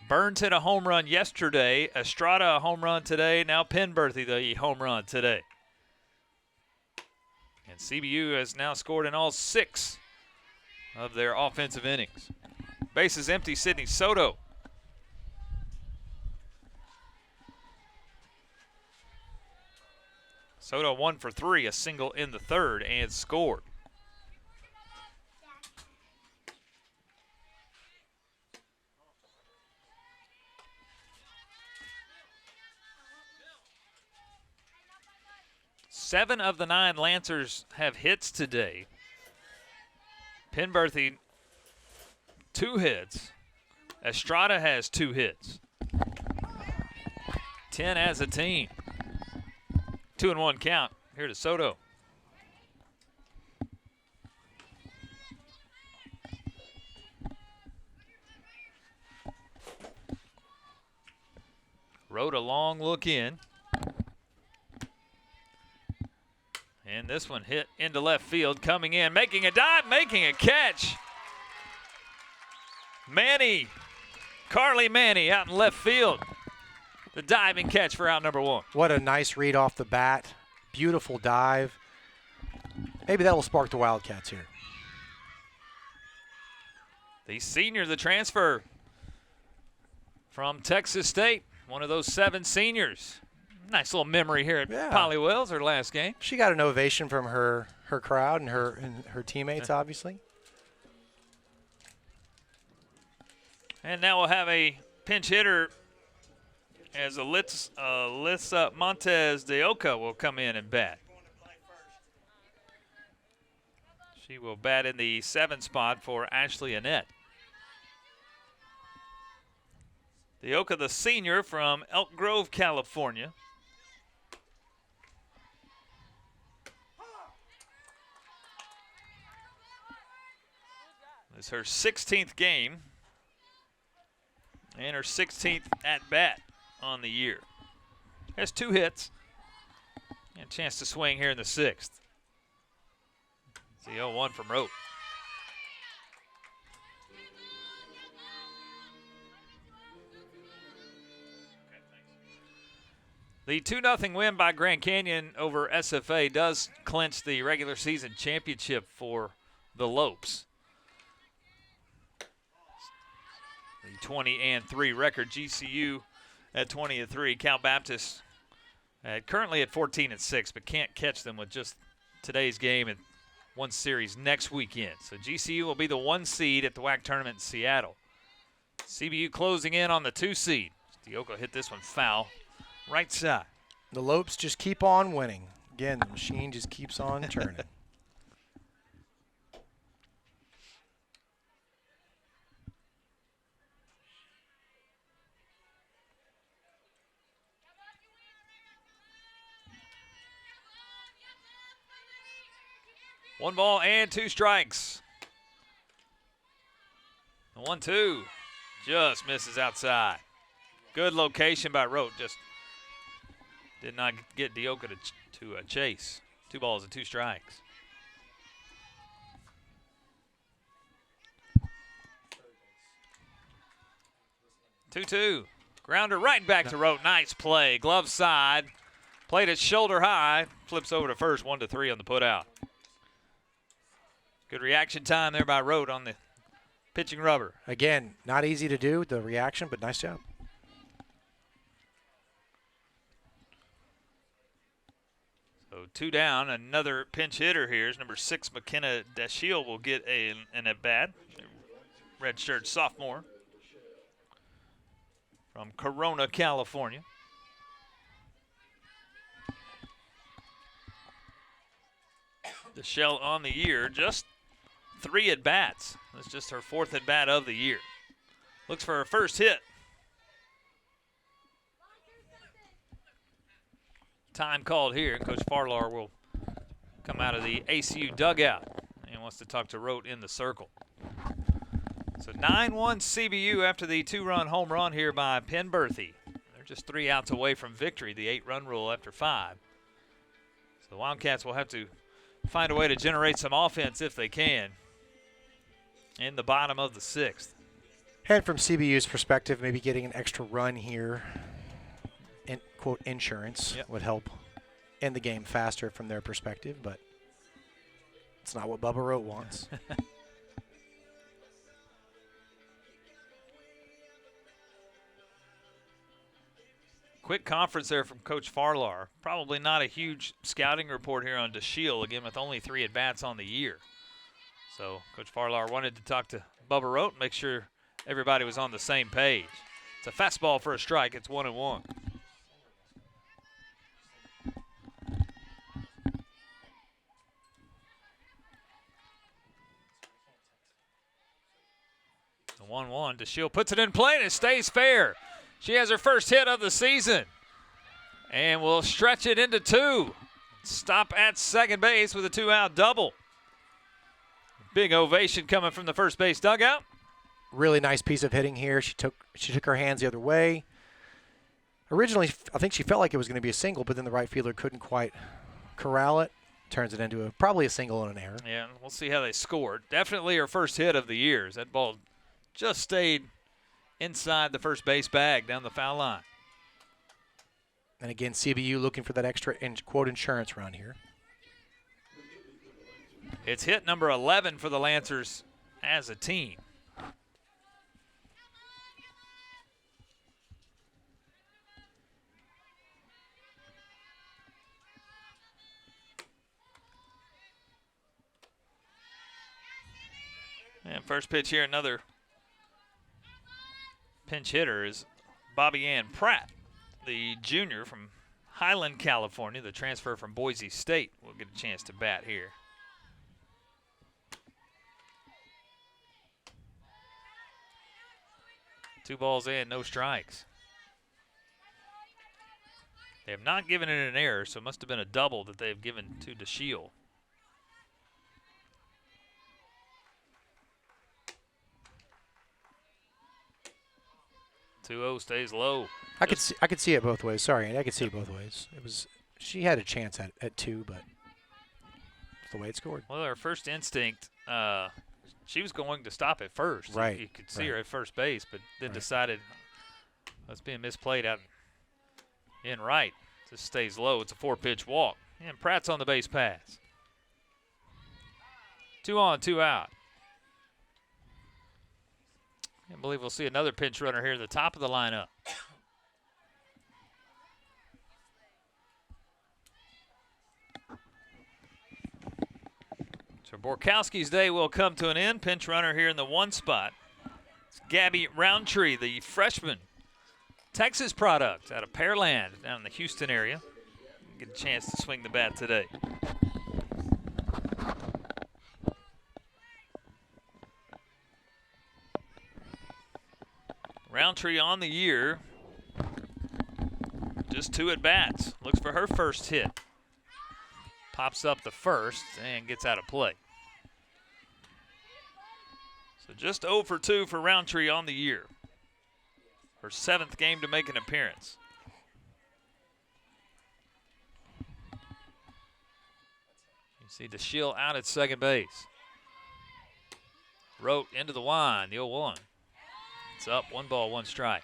Burns hit a home run yesterday. Estrada a home run today. Now Penberthy the home run today. And CBU has now scored in all 6 of their offensive innings. Bases empty, Sydney Soto. Soto 1 for 3, a single in the third, and scored. Seven of the 9 Lancers have hits today. Penberthy, 2 hits. Estrada has 2 hits. 10 as a team. 2-1 count here to Soto. Wrote a long look in. And this one hit into left field, coming in, making a dive, making a catch. Manny, Carly Manny out in left field. The diving catch for out number 1. What a nice read off the bat. Beautiful dive. Maybe that will spark the Wildcats here. The senior, the transfer from Texas State, one of those 7 seniors. Nice little memory here at Polly Wells, her last game. She got an ovation from her crowd and her teammates, obviously. And now we'll have a pinch hitter as Alyssa Montez de Oca will come in and bat. She will bat in the 7 spot for Ashley Annette. De Oca, the senior from Elk Grove, California. It's her 16th game and her 16th at-bat on the year. Has 2 hits and a chance to swing here in the 6th. It's the 0-1 from Rote. The 2-0 win by Grand Canyon over SFA does clinch the regular season championship for the Lopes. The 20-3 record, GCU at 20-3. Cal Baptist currently at 14-6, but can't catch them with just today's game and one series next weekend. So GCU will be the 1 seed at the WAC tournament in Seattle. CBU closing in on the 2 seed. Dioco hit this one foul, right side. The Lopes just keep on winning. Again, the machine just keeps on turning. One ball and 2 strikes. The 1-2 just misses outside. Good location by Rote. Just did not get Dioca to chase. 2 balls and 2 strikes. Two. Grounder right back to Rote. Nice play. Glove side. Played it shoulder high. Flips over to first. 1-3 on the put out. Good reaction time there by Rote on the pitching rubber. Again, not easy to do, the reaction, but nice job. So 2 down. Another pinch hitter here is number 6, McKenna Dashiel will get an at-bat. Redshirt sophomore from Corona, California. Dashiel on the year, just 3 at-bats. That's just her 4th at-bat of the year. Looks for her first hit. Time called here. Coach Farlar will come out of the ACU dugout and wants to talk to Rote in the circle. So 9-1 CBU after the 2-run home run here by Penberthy. They're just 3 outs away from victory, the 8-run rule after 5. So the Wildcats will have to find a way to generate some offense if they can in the bottom of the 6th. And from CBU's perspective, maybe getting an extra run here, in quote, insurance, would help end the game faster from their perspective, but it's not what Bubba Rote wants. Quick conference there from Coach Farlar. Probably not a huge scouting report here on DeShiel, again, with only 3 at-bats on the year. So Coach Farlar wanted to talk to Bubba Rote and make sure everybody was on the same page. It's a fastball for a strike. It's 1-1. The 1-1. DeShiel puts it in play, and it stays fair. She has her first hit of the season. And will stretch it into 2. Stop at second base with a 2-out double. Big ovation coming from the first base dugout. Really nice piece of hitting here. She took her hands the other way. Originally, I think she felt like it was going to be a single, but then the right fielder couldn't quite corral it. Turns it into probably a single and an error. Yeah, we'll see how they scored. Definitely her first hit of the year. That ball just stayed inside the first base bag down the foul line. And again, CBU looking for that extra quote insurance run here. It's hit number 11 for the Lancers as a team. And first pitch here, another pinch hitter is Bobby Ann Pratt, the junior from Highland, California, the transfer from Boise State. Will get a chance to bat here. Two balls in, no strikes. They have not given it an error, so it must have been a double that they've given to DeShiel. 2-0 stays low. I could see it both ways. Sorry, I could see it both ways. She had a chance at 2, but it's the way it scored. Well, her first instinct, she was going to stop at first. Right. You could see her at first base, but then decided that's being misplayed out in right. Just stays low. It's a 4-pitch walk. And Pratt's on the base pass. 2 on, 2 out. I believe we'll see another pinch runner here at the top of the lineup. So Borkowski's day will come to an end. Pinch runner here in the 1 spot. It's Gabby Roundtree, the freshman Texas product out of Pearland down in the Houston area. Get a chance to swing the bat today. Roundtree on the year, just 2 at-bats. Looks for her first hit. Pops up the first and gets out of play. So just 0 for 2 for Roundtree on the year. Her 7th game to make an appearance. You see DeShiel out at second base. Rote into the line, the 0-1. It's up, 1 ball, 1 strike.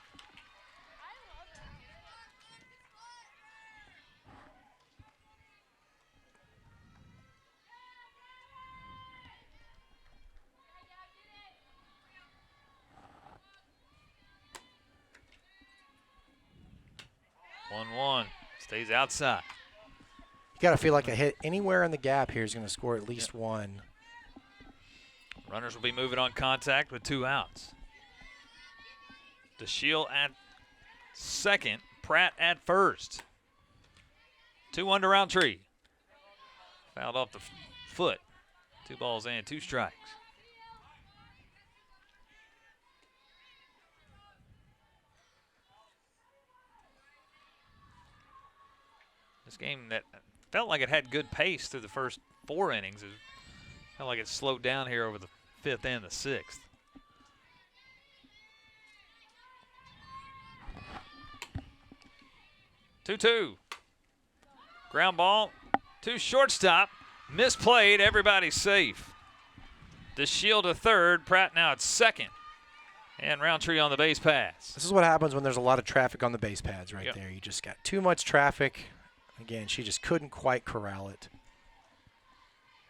One stays outside. You got to feel like a hit anywhere in the gap here is going to score at least 1. Runners will be moving on contact with 2 outs. DeShiel at second, Pratt at first. 2-1 to Roundtree. Fouled off the foot. 2 balls and 2 strikes. This game that felt like it had good pace through the first 4 innings. It felt like it slowed down here over the 5th and the 6th. Two. Ground ball to shortstop. Misplayed. Everybody's safe. DeShiel to third. Pratt now at second. And Roundtree on the base pass. This is what happens when there's a lot of traffic on the base pads right there. You just got too much traffic. Again, she just couldn't quite corral it.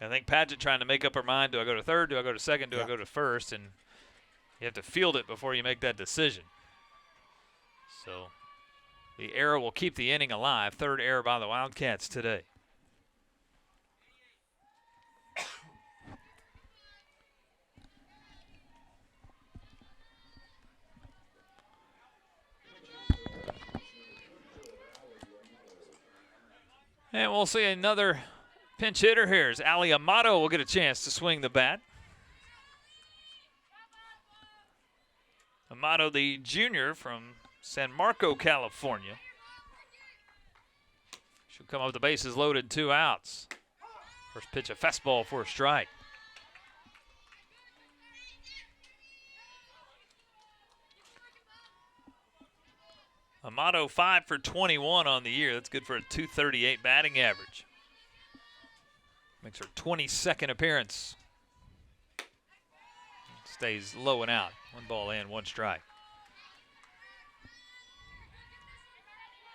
I think Padgett trying to make up her mind. Do I go to third? Do I go to second? Do I go to first? And you have to field it before you make that decision. So The error will keep the inning alive. Third error by the Wildcats today. And we'll see another pinch hitter here as Ali Amato will get a chance to swing the bat. Amato, the junior from San Marco, California. She'll come up with the bases loaded, 2 outs. First pitch, a fastball for a strike. Amato 5 for 21 on the year. That's good for a .238 batting average. Makes her 22nd appearance. Stays low and out. 1 ball in, 1 strike.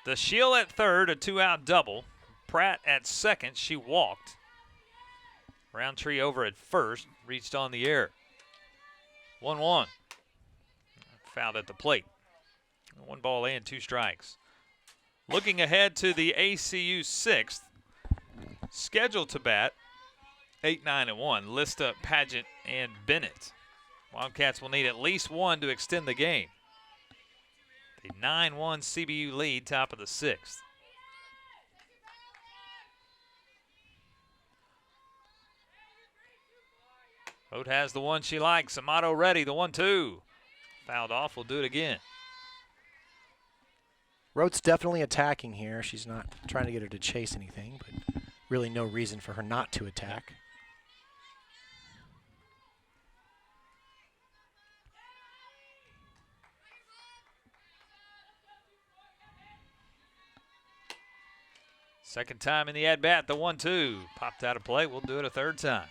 DeShiel at third, a 2-out double. Pratt at second, she walked. Roundtree over at first, reached on the air. 1-1. Fouled at the plate. 1 ball in, 2 strikes. Looking ahead to the ACU 6th. Scheduled to bat 8, 9, and 1. Lista, Pageant, and Bennett. Wildcats will need at least 1 to extend the game. The 9-1 CBU lead, top of the 6th. Road has the one she likes. Amato ready, the 1-2. Fouled off, will do it again. Rote's definitely attacking here. She's not trying to get her to chase anything, but really no reason for her not to attack. Second time in the at-bat, the 1-2. Popped out of play. We'll do it a third time.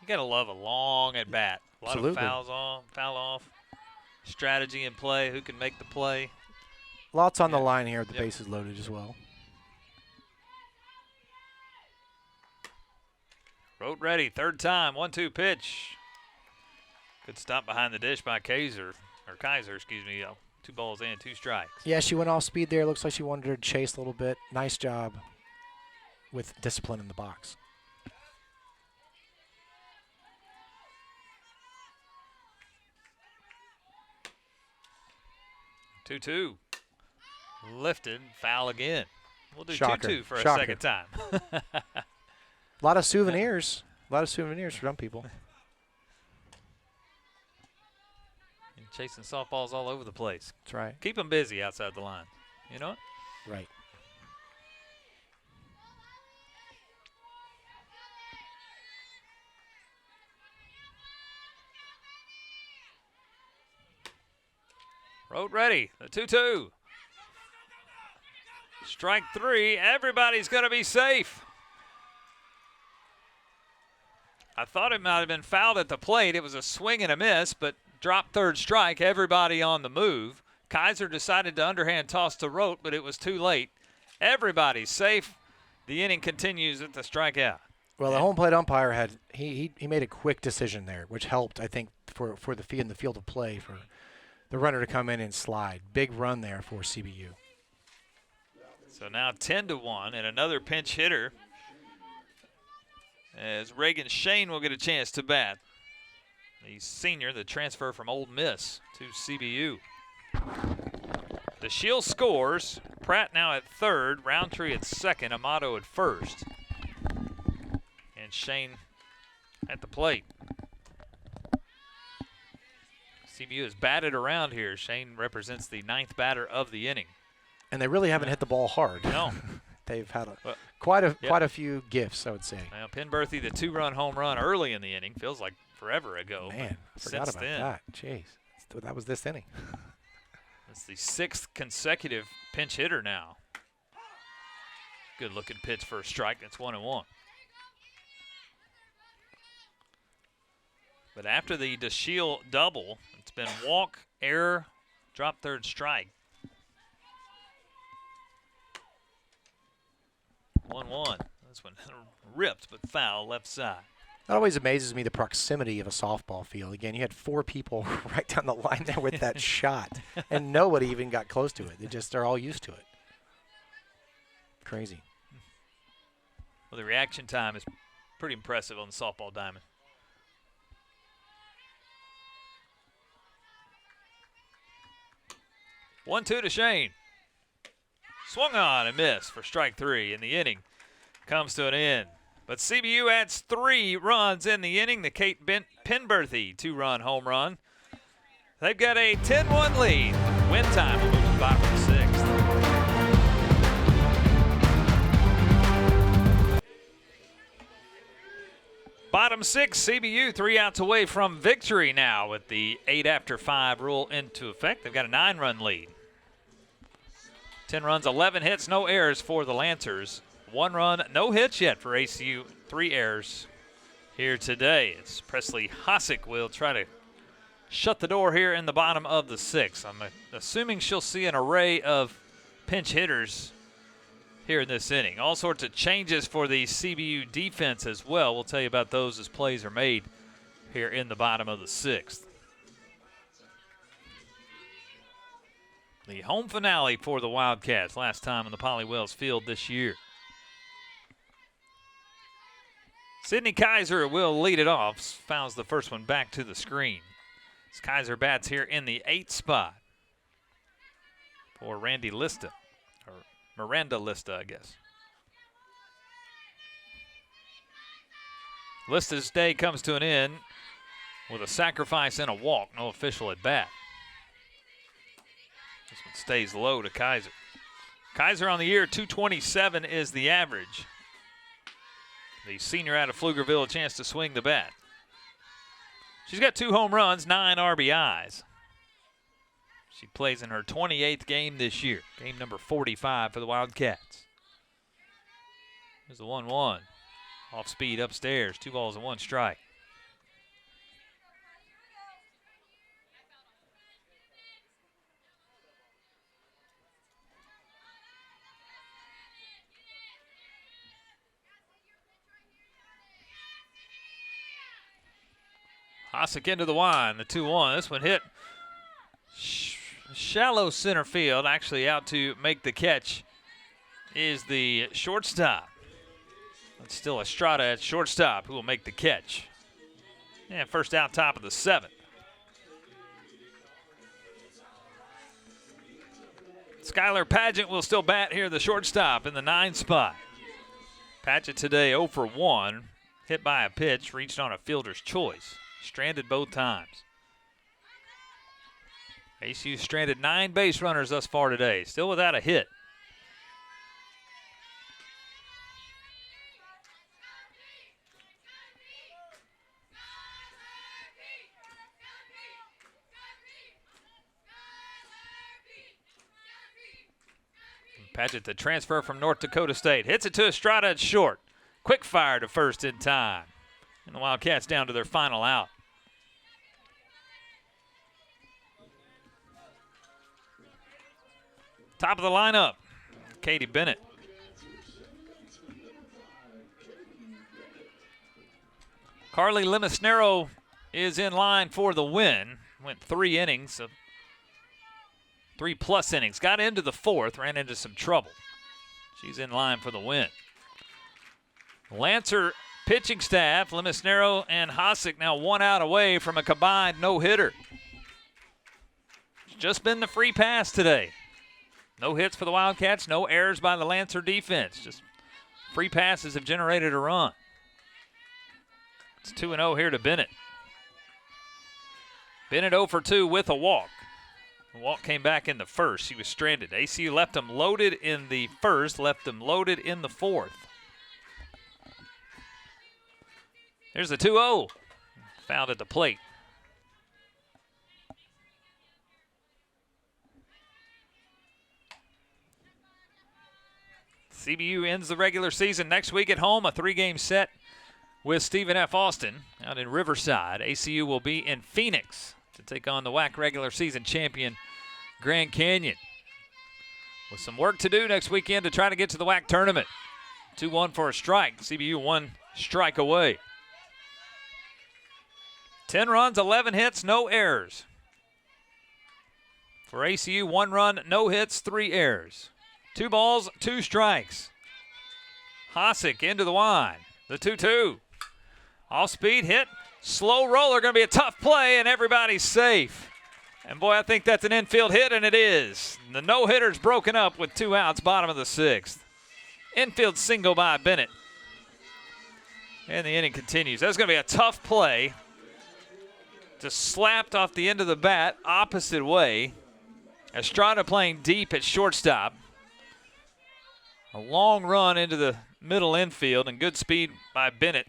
You got to love a long at-bat. A lot Absolutely. of fouls on, foul off, strategy in play, who can make the play. Lots on the line here. The bases loaded as well. Road ready, third time, 1-2 pitch. Good stop behind the dish by Kaiser, excuse me. 2 balls in, 2 strikes. Yeah, she went off speed there. Looks like she wanted her to chase a little bit. Nice job with discipline in the box. 2-2. Lifted, foul again. We'll do 2-2 for Shocker. a second time. A lot of souvenirs. A lot of souvenirs for some people. And chasing softballs all over the place. That's right. Keep them busy outside the line. You know what? Right. Road ready, the 2-2. Strike 3, everybody's going to be safe. I thought it might have been fouled at the plate. It was a swing and a miss, but dropped third strike, everybody on the move. Kaiser decided to underhand toss to Rote, but it was too late. Everybody's safe. The inning continues at the strikeout. Well, the home plate umpire had he made a quick decision there, which helped, I think, for the in the field of play for the runner to come in and slide. Big run there for CBU. So now 10-1, and another pinch hitter as Reagan Shane will get a chance to bat. The senior, the transfer from Ole Miss to CBU. DeShiel scores. Pratt now at third, Roundtree at second, Amato at first. And Shane at the plate. CBU has batted around here. Shane represents the 9th batter of the inning. And they really haven't hit the ball hard. No. They've had quite a few gifts, I would say. Now, Penberthy, the 2-run home run early in the inning, feels like forever ago. Man, I forgot about that. Jeez, that was this inning. It's the 6th consecutive pinch hitter now. Good looking pitch for a strike. That's 1-1. But after the DeShiel double, it's been walk, error, drop third strike. 1-1. This one ripped but foul left side. That always amazes me, the proximity of a softball field. Again, you had 4 people right down the line there with that shot, and nobody even got close to it. They're all used to it. Crazy. Well, the reaction time is pretty impressive on the softball diamond. One-two to Shane. Swung on and missed for strike 3, and the inning comes to an end. But CBU adds 3 runs in the inning. The Kate Penberthy 2-run home run. They've got a 10-1 lead. Win time will move to the bottom of the 6th. Bottom 6, CBU 3 outs away from victory now with the 8 after 5 rule into effect. They've got a 9-run lead. 10 runs, 11 hits, no errors for the Lancers. 1 run, no hits yet for ACU. 3 errors here today. It's Presley Hosick will try to shut the door here in the bottom of the 6th. I'm assuming she'll see an array of pinch hitters here in this inning. All sorts of changes for the CBU defense as well. We'll tell you about those as plays are made here in the bottom of the 6th. The home finale for the Wildcats, last time in the Polly Wells Field this year. Sydney Kaiser will lead it off. Fouls the first one back to the screen. As Kaiser bats here in the 8th spot for Randy Lista, or Miranda Lista, I guess. Lista's day comes to an end with a sacrifice and a walk. No official at bat. This one stays low to Kaiser. Kaiser on the year, 227 is the average. The senior out of Pflugerville, a chance to swing the bat. She's got 2 home runs, 9 RBIs. She plays in her 28th game this year. Game number 45 for the Wildcats. There's the 1-1. Off speed upstairs, 2 balls and 1 strike. Hosick into the line, the 2-1. This one hit shallow center field. Actually out to make the catch is the shortstop. It's still Estrada at shortstop who will make the catch. And first out, top of the 7th. Skylar Pageant will still bat here, the shortstop in the 9 spot. Pageant today 0 for 1. Hit by a pitch, reached on a fielder's choice. Stranded both times. ACU stranded 9 base runners thus far today, still without a hit. Pageant, the transfer from North Dakota State, hits it to Estrada at short. Quick fire to first in time. And the Wildcats down to their final out. Top of the lineup, Katie Bennett. Carly Limisnero is in line for the win. Went 3 innings, 3+ innings. Got into the 4th, ran into some trouble. She's in line for the win. Lancer pitching staff, Limisnero and Hosick, now 1 out away from a combined no-hitter. It's just been the free pass today. No hits for the Wildcats, no errors by the Lancer defense. Just free passes have generated a run. It's 2-0 here to Bennett. Bennett 0 for 2 with a walk. The walk came back in the 1st. She was stranded. ACU left them loaded in the 1st, left them loaded in the 4th. There's the 2-0. Fouled at the plate. CBU ends the regular season next week at home, a 3-game set with Stephen F. Austin out in Riverside. ACU will be in Phoenix to take on the WAC regular season champion Grand Canyon. With some work to do next weekend to try to get to the WAC tournament. 2-1 for a strike. CBU 1 strike away. 10 runs, 11 hits, no errors. For ACU, 1 run, no hits, 3 errors. 2 balls, 2 strikes. Hosick into the wide. The 2-2. Off speed hit. Slow roller, going to be a tough play, and everybody's safe. And boy, I think that's an infield hit, and it is. The no-hitter's broken up with 2 outs, bottom of the 6th. Infield single by Bennett. And the inning continues. That's going to be a tough play. Just slapped off the end of the bat, opposite way. Estrada playing deep at shortstop. A long run into the middle infield and good speed by Bennett.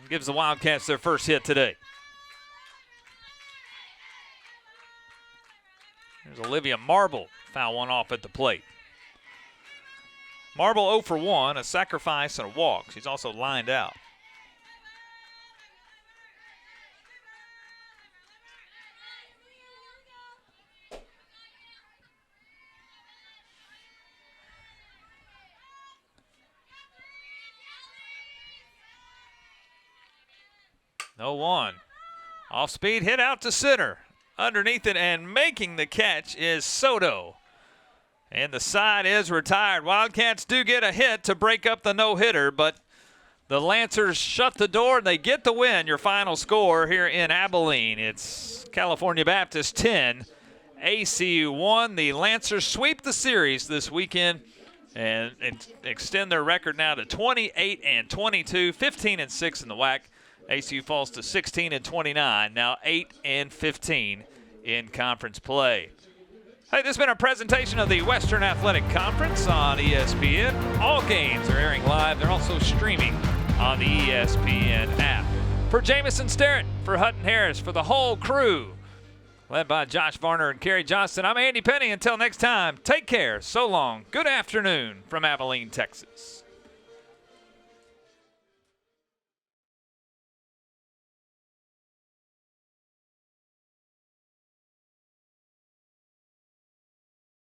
Gives the Wildcats their first hit today. There's Olivia Marble, foul one off at the plate. Marble 0 for 1, a sacrifice and a walk. She's also lined out. No one. Off speed hit out to center. Underneath it and making the catch is Soto. And the side is retired. Wildcats do get a hit to break up the no-hitter, but the Lancers shut the door and they get the win. Your final score here in Abilene. It's California Baptist 10, ACU 1. The Lancers sweep the series this weekend and extend their record now to 28-22, 15-6 in the WAC. ACU falls to 16-29, now 8-15 in conference play. Hey, this has been a presentation of the Western Athletic Conference on ESPN. All games are airing live. They're also streaming on the ESPN app. For Jamison Sterrett, for Hutton Harris, for the whole crew, led by Josh Varner and Kerry Johnston, I'm Andy Penny. Until next time, take care. So long. Good afternoon from Abilene, Texas.